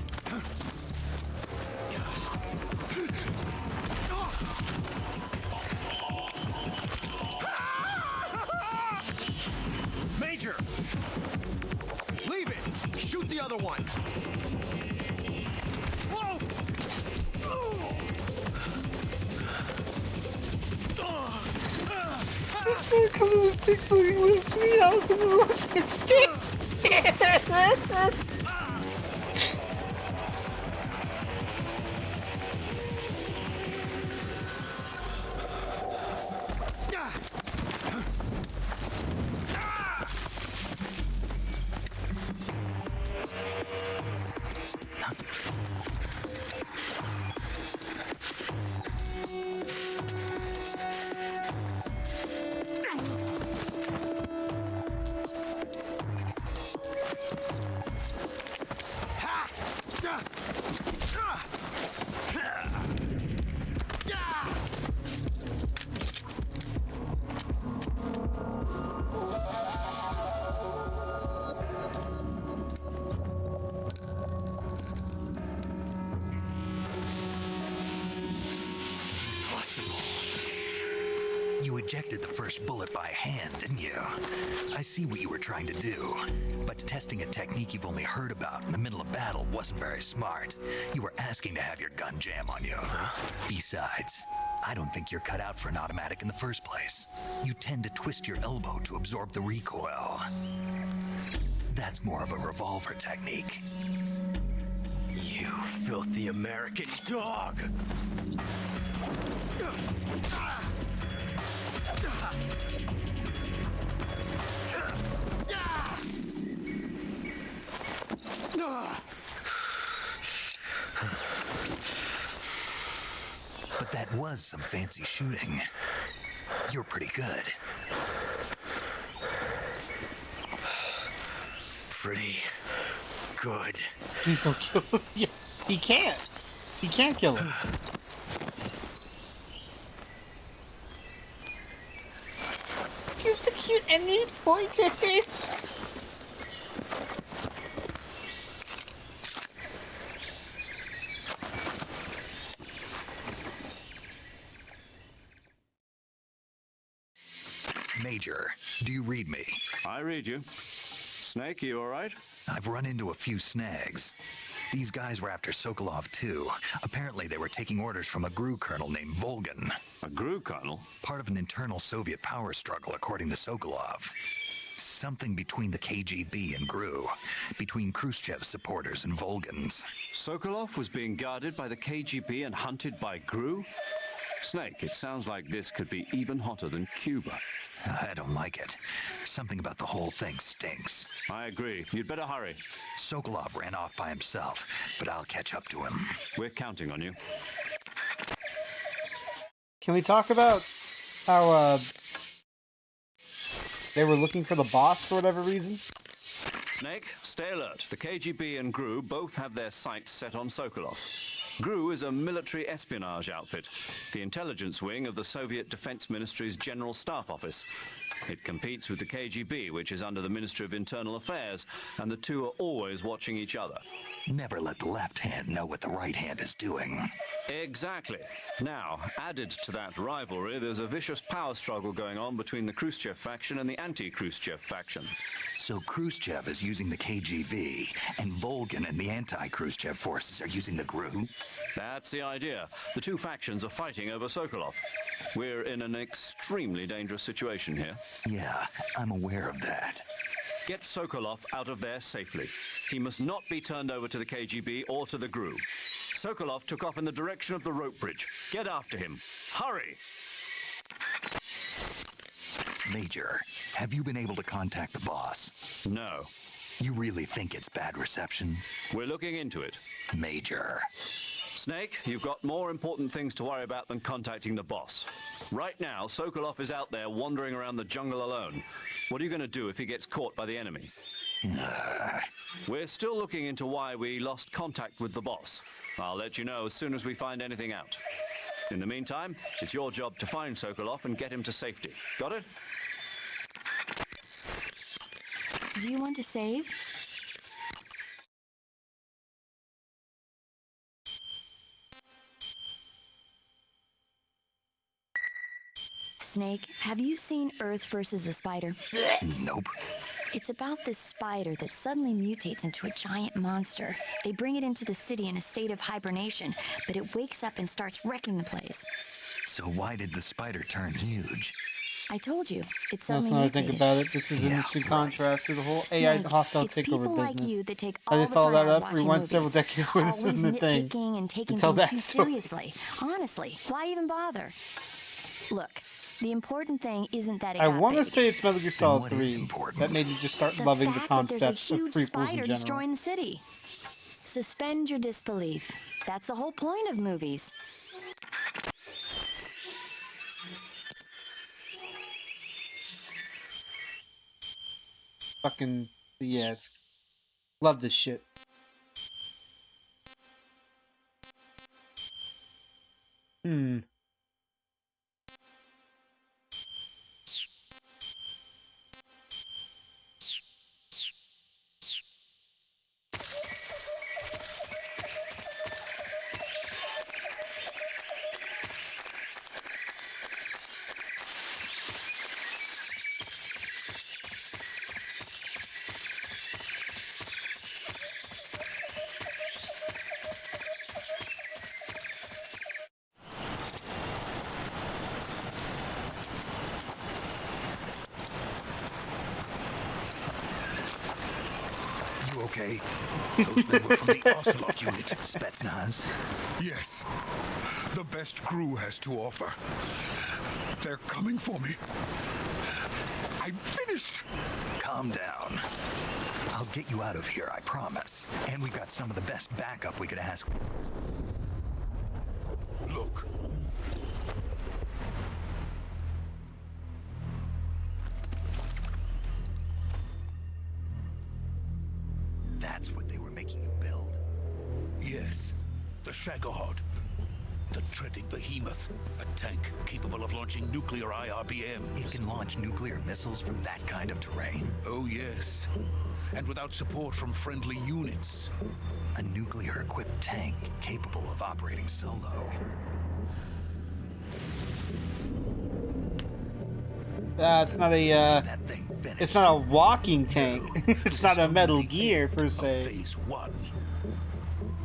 the other one. Whoa! This man comes with his dick-slinging little sweet house in the roasted stick. You ejected the first bullet by hand, didn't you? I see what you were trying to do, but testing a technique you've only heard about in the middle of battle wasn't very smart. You were asking to have your gun jam on you. Besides, I don't think you're cut out for an automatic in the first place. You tend to twist your elbow to absorb the recoil. That's more of a revolver technique. You filthy American dog! But that was some fancy shooting. You're pretty good. Pretty good. Please don't kill him. Yeah, he can't. He can't kill him. Here's the cute enemy pointer. Major, do you read me? I read you. Snake, you all right? I've run into a few snags. These guys were after Sokolov, too. Apparently, they were taking orders from a GRU colonel named Volgan. A GRU colonel? Part of an internal Soviet power struggle, according to Sokolov. Something between the KGB and GRU, between Khrushchev's supporters and Volgan's. Sokolov was being guarded by the KGB and hunted by GRU? Snake, it sounds like this could be even hotter than Cuba. I don't like it. Something about the whole thing stinks. I agree. You'd better hurry. Sokolov ran off by himself, but I'll catch up to him. We're counting on you. Can we talk about how they were looking for the boss for whatever reason? Snake, stay alert. The KGB and GRU both have their sights set on Sokolov. GRU is a military espionage outfit, the intelligence wing of the Soviet Defense Ministry's General Staff Office. It competes with the KGB, which is under the Ministry of Internal Affairs, and the two are always watching each other. Never let the left hand know what the right hand is doing. Exactly. Now, added to that rivalry, there's a vicious power struggle going on between the Khrushchev faction and the anti-Khrushchev faction. So Khrushchev is using the KGB, and Volgan and the anti-Khrushchev forces are using the GRU? That's the idea. The two factions are fighting over Sokolov. We're in an extremely dangerous situation here. Yeah, I'm aware of that. Get Sokolov out of there safely. He must not be turned over to the KGB or to the GRU. Sokolov took off in the direction of the rope bridge. Get after him. Hurry! Major, have you been able to contact the boss? No. You really think it's bad reception? We're looking into it. Major. Snake, you've got more important things to worry about than contacting the boss. Right now, Sokolov is out there wandering around the jungle alone. What are you going to do if he gets caught by the enemy? We're still looking into why we lost contact with the boss. I'll let you know as soon as we find anything out. In the meantime, it's your job to find Sokolov and get him to safety. Got it? Do you want to save? Snake, have you seen Earth versus the Spider? Nope. It's about this spider that suddenly mutates into a giant monster. They bring it into the city in a state of hibernation, but it wakes up and starts wrecking the place. So why did the spider turn huge? I told you, it That's suddenly another mutated. thing about it. This is an Yeah, interesting right. contrast to the whole AI Snake, hostile it's takeover people like business. you that take How all they the follow fun that out of up, watching rewind movies. several decades when this Always isn't a thing. nitpicking and taking Tell things that too story. seriously. Honestly, why even bother? Look, the important thing isn't that it I got want to big. say it's Metal Gear Solid what is 3 important? that made you just start The loving the fact that there's a concept of huge prequels in spider general. destroying the city. Suspend your disbelief. That's the whole point of movies. Fucking yes, love this shit. You okay? Those men were from the Ocelot unit. Spetsnaz? Yes. The best crew has to offer. They're coming for me. I'm finished. Calm down. I'll get you out of here, I promise. And we've got some of the best backup we could ask. Look. That's what they were making you build. Yes. The Shagohod. The treading behemoth. A tank capable of launching nuclear IRBMs. It can launch nuclear missiles from that kind of terrain. Oh, yes. And without support from friendly units. A nuclear-equipped tank capable of operating solo. It's not a That thing finished. it's not a walking tank. It's This not is a Metal only the Gear end per of se. Phase 1.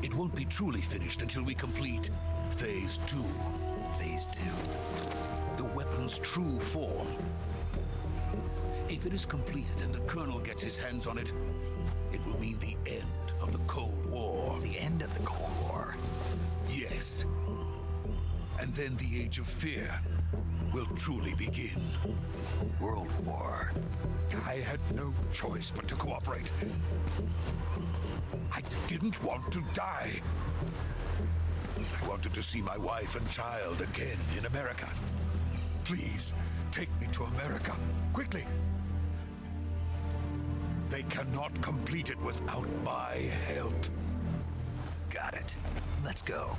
It won't be truly finished until we complete Phase 2. Phase 2. The weapon's true form. If it is completed and the Colonel gets his hands on it, it will mean the end of the Cold War. The end of the Cold War. Yes. And then the Age of Fear will truly begin. A world war. I had no choice but to cooperate. I didn't want to die. I wanted to see my wife and child again in America. Please, take me to America, quickly. They cannot complete it without my help. Got it. Let's go.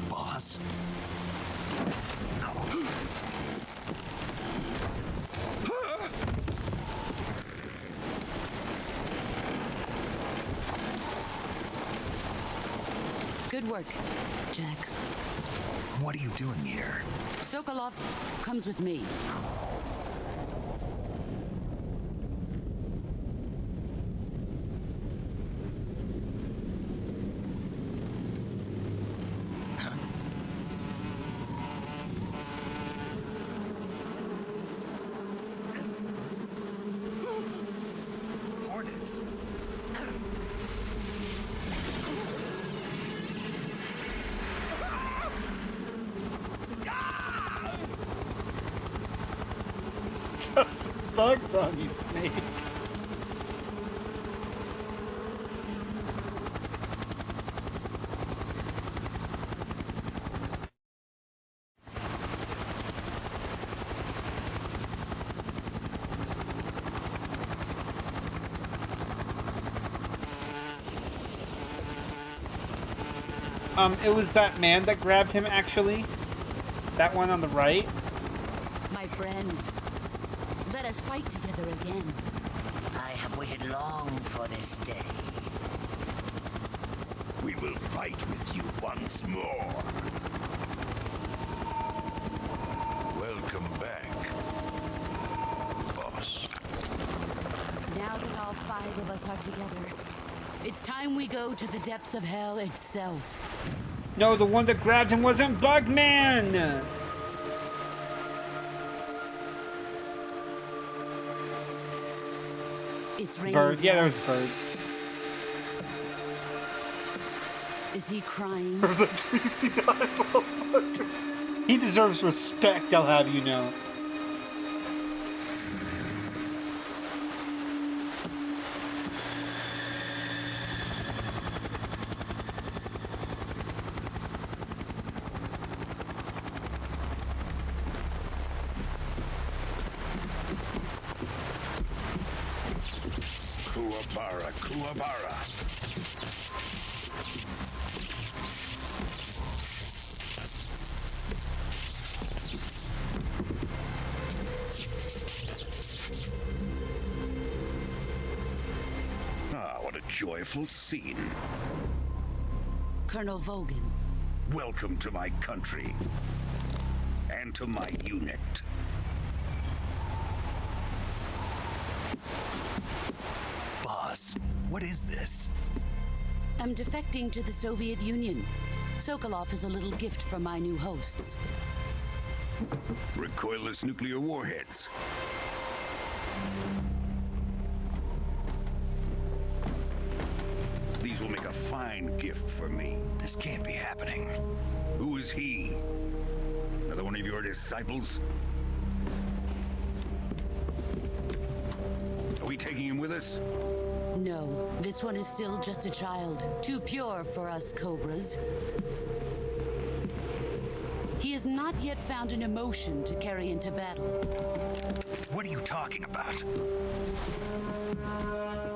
Boss? Good work, Jack. What are you doing here? Sokolov comes with me. got some bugs on you, Snake. It was that man that grabbed him, actually. That one on the right. My friends, let us fight together again. I have waited long for this day. We will fight with you once more. Welcome back, boss. Now that all 5 of us are together, it's time we go to the depths of hell itself. No, the one that grabbed him wasn't Bugman! It's raining. Bird. Yeah, that was Bird. Is he crying? He deserves respect, I'll have you know. Kuwabara. Ah, what a joyful scene. Colonel Vogan. Welcome to my country. And to my unit. Boss, what is this? I'm defecting to the Soviet Union. Sokolov is a little gift from my new hosts. Recoilless nuclear warheads. These will make a fine gift for me. This can't be happening. Who is he? Another one of your disciples? Are we taking him with us? No, this one is still just a child. Too pure for us Cobras. He has not yet found an emotion to carry into battle. What are you talking about?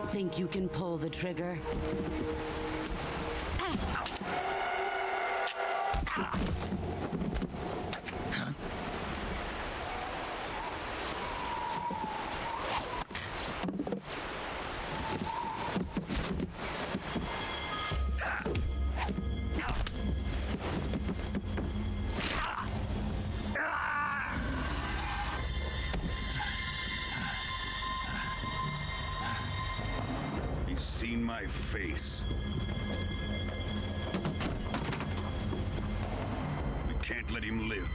Think you can pull the trigger? He's seen my face. We can't let him live.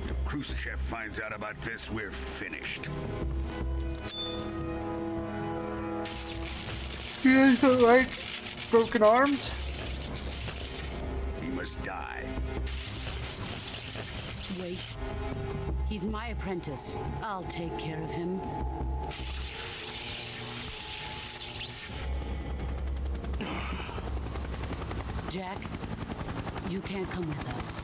If Khrushchev finds out about this, we're finished. He has like broken arms. He must die. Wait. He's my apprentice. I'll take care of him. Jack, you can't come with us.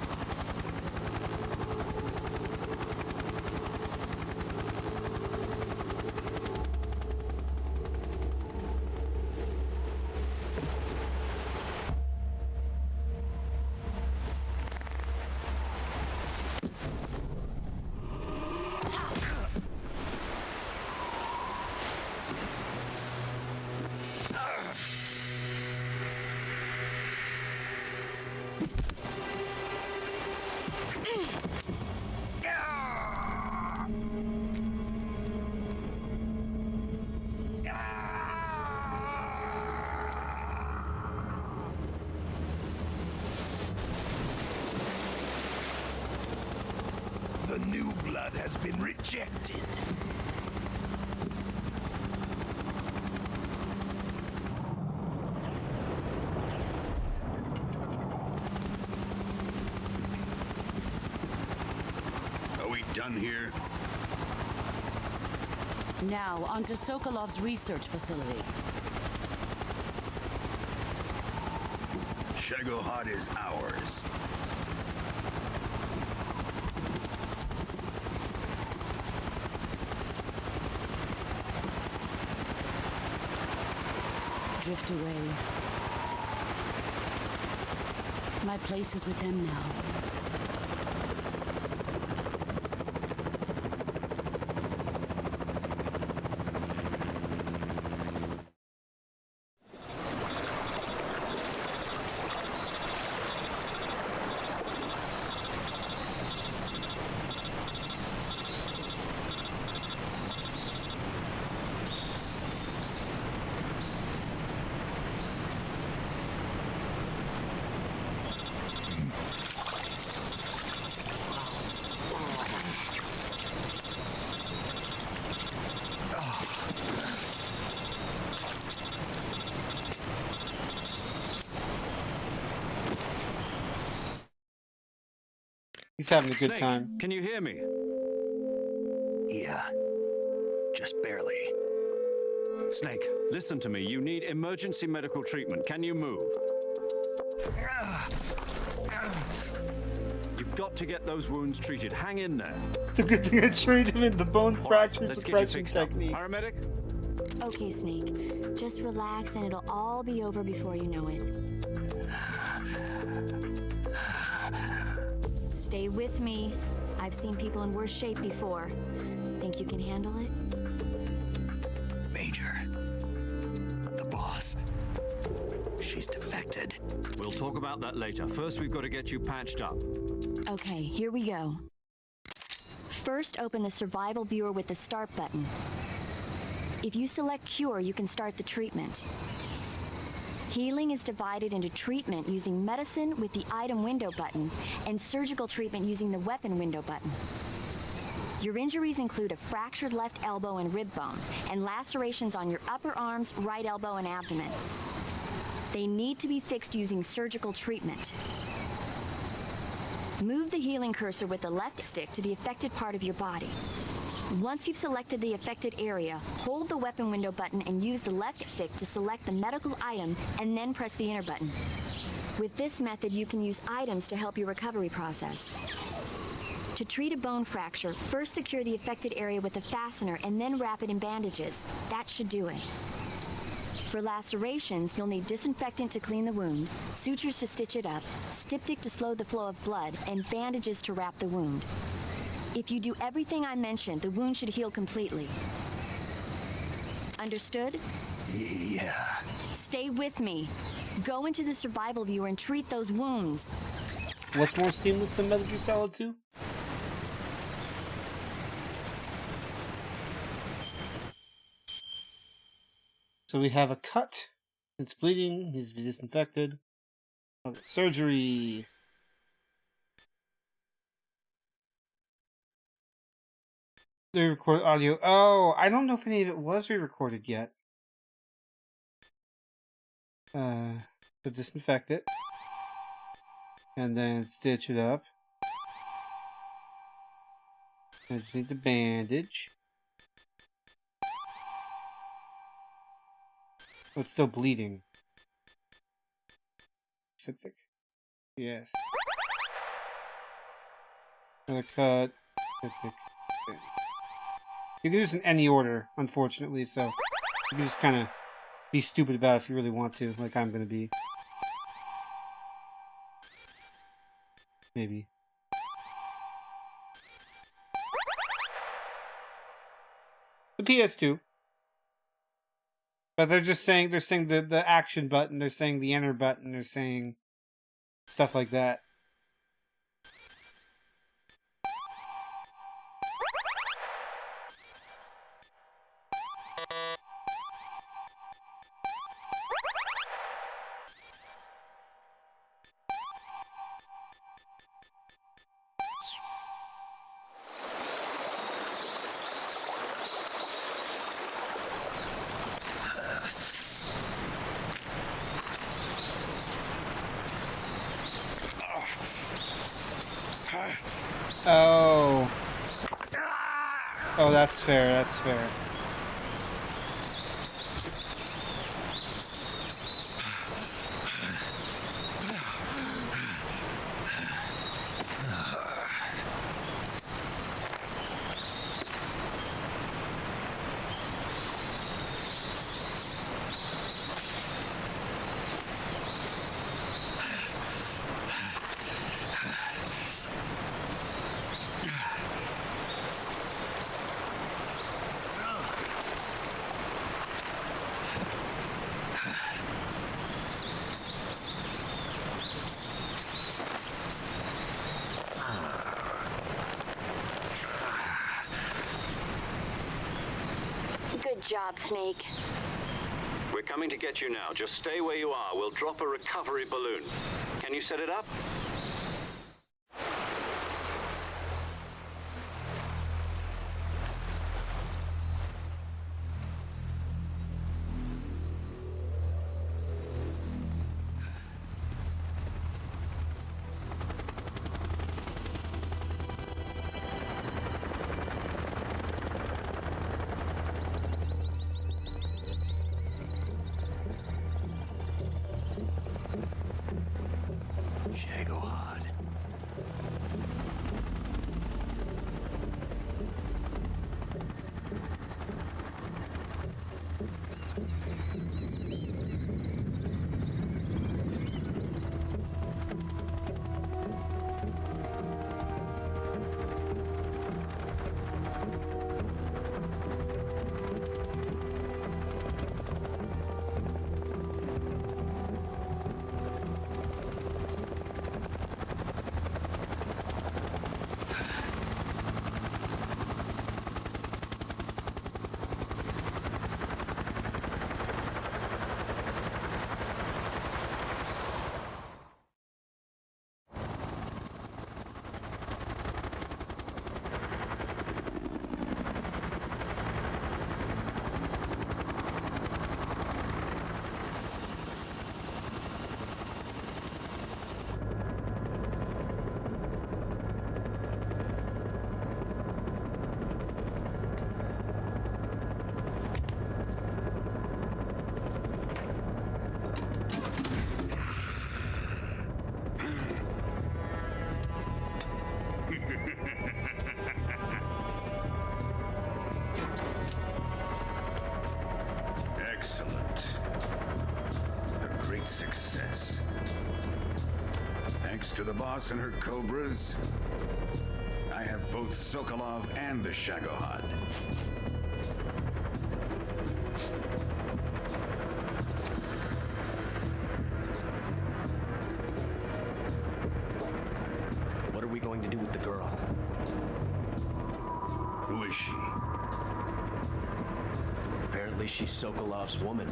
The new blood has been rejected. done here? Now, onto Sokolov's research facility. Shagohod is ours. Drift away. My place is with them now. He's having a good Snake, time. can you hear me? Yeah. Just barely. Snake, listen to me. You need emergency medical treatment. Can you move? You've got to get those wounds treated. Hang in there. It's a good thing I trained him in the bone fracture Let's get you suppression fixed up. technique. Paramedic? Okay, Snake. Just relax and it'll all be over before you know it. Stay with me. I've seen people in worse shape before. Think you can handle it? Major. The boss. She's defected. We'll talk about that later. First, we've got to get you patched up. Okay, here we go. First, open the survival viewer with the start button. If you select cure, you can start the treatment. Healing is divided into treatment using medicine with the item window button and surgical treatment using the weapon window button. Your injuries include a fractured left elbow and rib bone and lacerations on your upper arms, right elbow, and abdomen. They need to be fixed using surgical treatment. Move the healing cursor with the left stick to the affected part of your body. Once you've selected the affected area, hold the weapon window button and use the left stick to select the medical item and then press the enter button. With this method, you can use items to help your recovery process. To treat a bone fracture, first secure the affected area with a fastener and then wrap it in bandages. That should do it. For lacerations, you'll need disinfectant to clean the wound, sutures to stitch it up, styptic to slow the flow of blood, and bandages to wrap the wound. If you do everything I mentioned, the wound should heal completely. Understood? Yeah. Stay with me. Go into the survival viewer and treat those wounds. What's more seamless than Metal Gear Solid 2? So we have a cut. It's bleeding. He's disinfected. Okay, surgery. They record audio. Oh, I don't know if any of it was re-recorded yet. To disinfect it. And then stitch it up. I just need the bandage. Oh, it's still bleeding. Septic. Yes. Another cut. Septic. Okay. You can do this in any order, unfortunately, so you can just kind of be stupid about it if you really want to, like I'm gonna be. Maybe. The PS2. But they're saying the action button, they're saying the enter button, they're saying stuff like that. Oh, that's fair, that's fair. Good job, Snake. We're coming to get you now. Just stay where you are. We'll drop a recovery balloon. Can you set it up? Shagohod. Excellent. A great success. Thanks to the boss and her cobras, I have both Sokolov and the Shagohod. What are we going to do with the girl? Who is she? Apparently she's Sokolov's woman.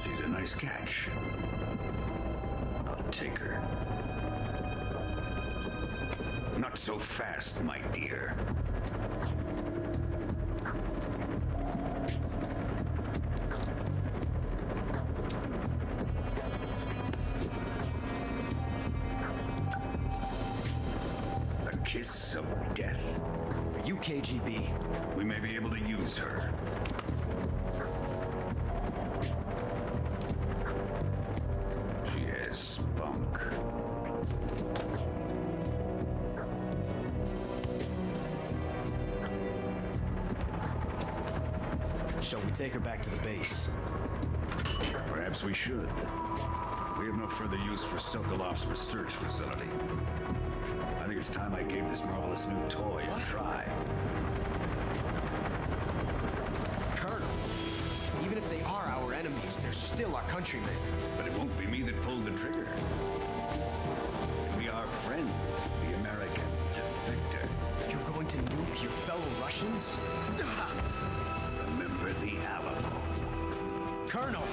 She's a nice catch. I'll take her. Not so fast, my dear. A kiss of death. Are you KGB? We may be able to use her. She has spunk. Shall we take her back to the base? Perhaps we should. We have no further use for Sokolov's research facility. I think it's time I gave this marvelous new toy a try. Colonel, even if they are our enemies, they're still our countrymen. But it won't be me that pulled the trigger. It'll be our friend, the American defector. You're going to nuke your fellow Russians? Remember the Alamo. Colonel!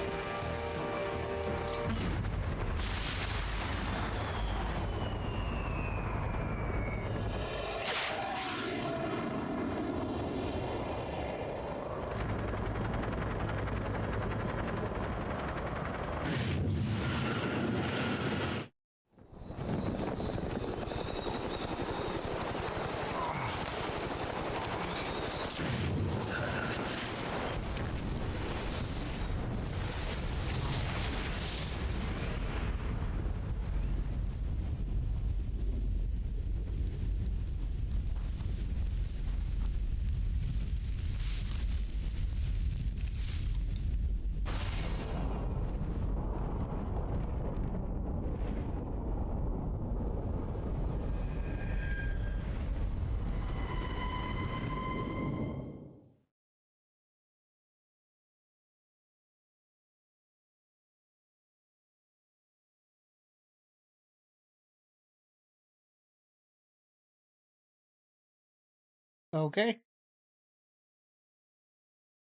Okay.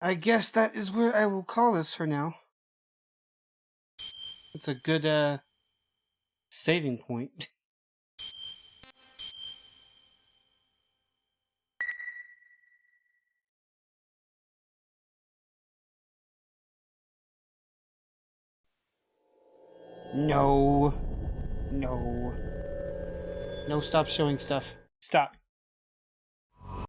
I guess that is where I will call this for now. It's a good, saving point. No. No. No, stop showing stuff. Stop.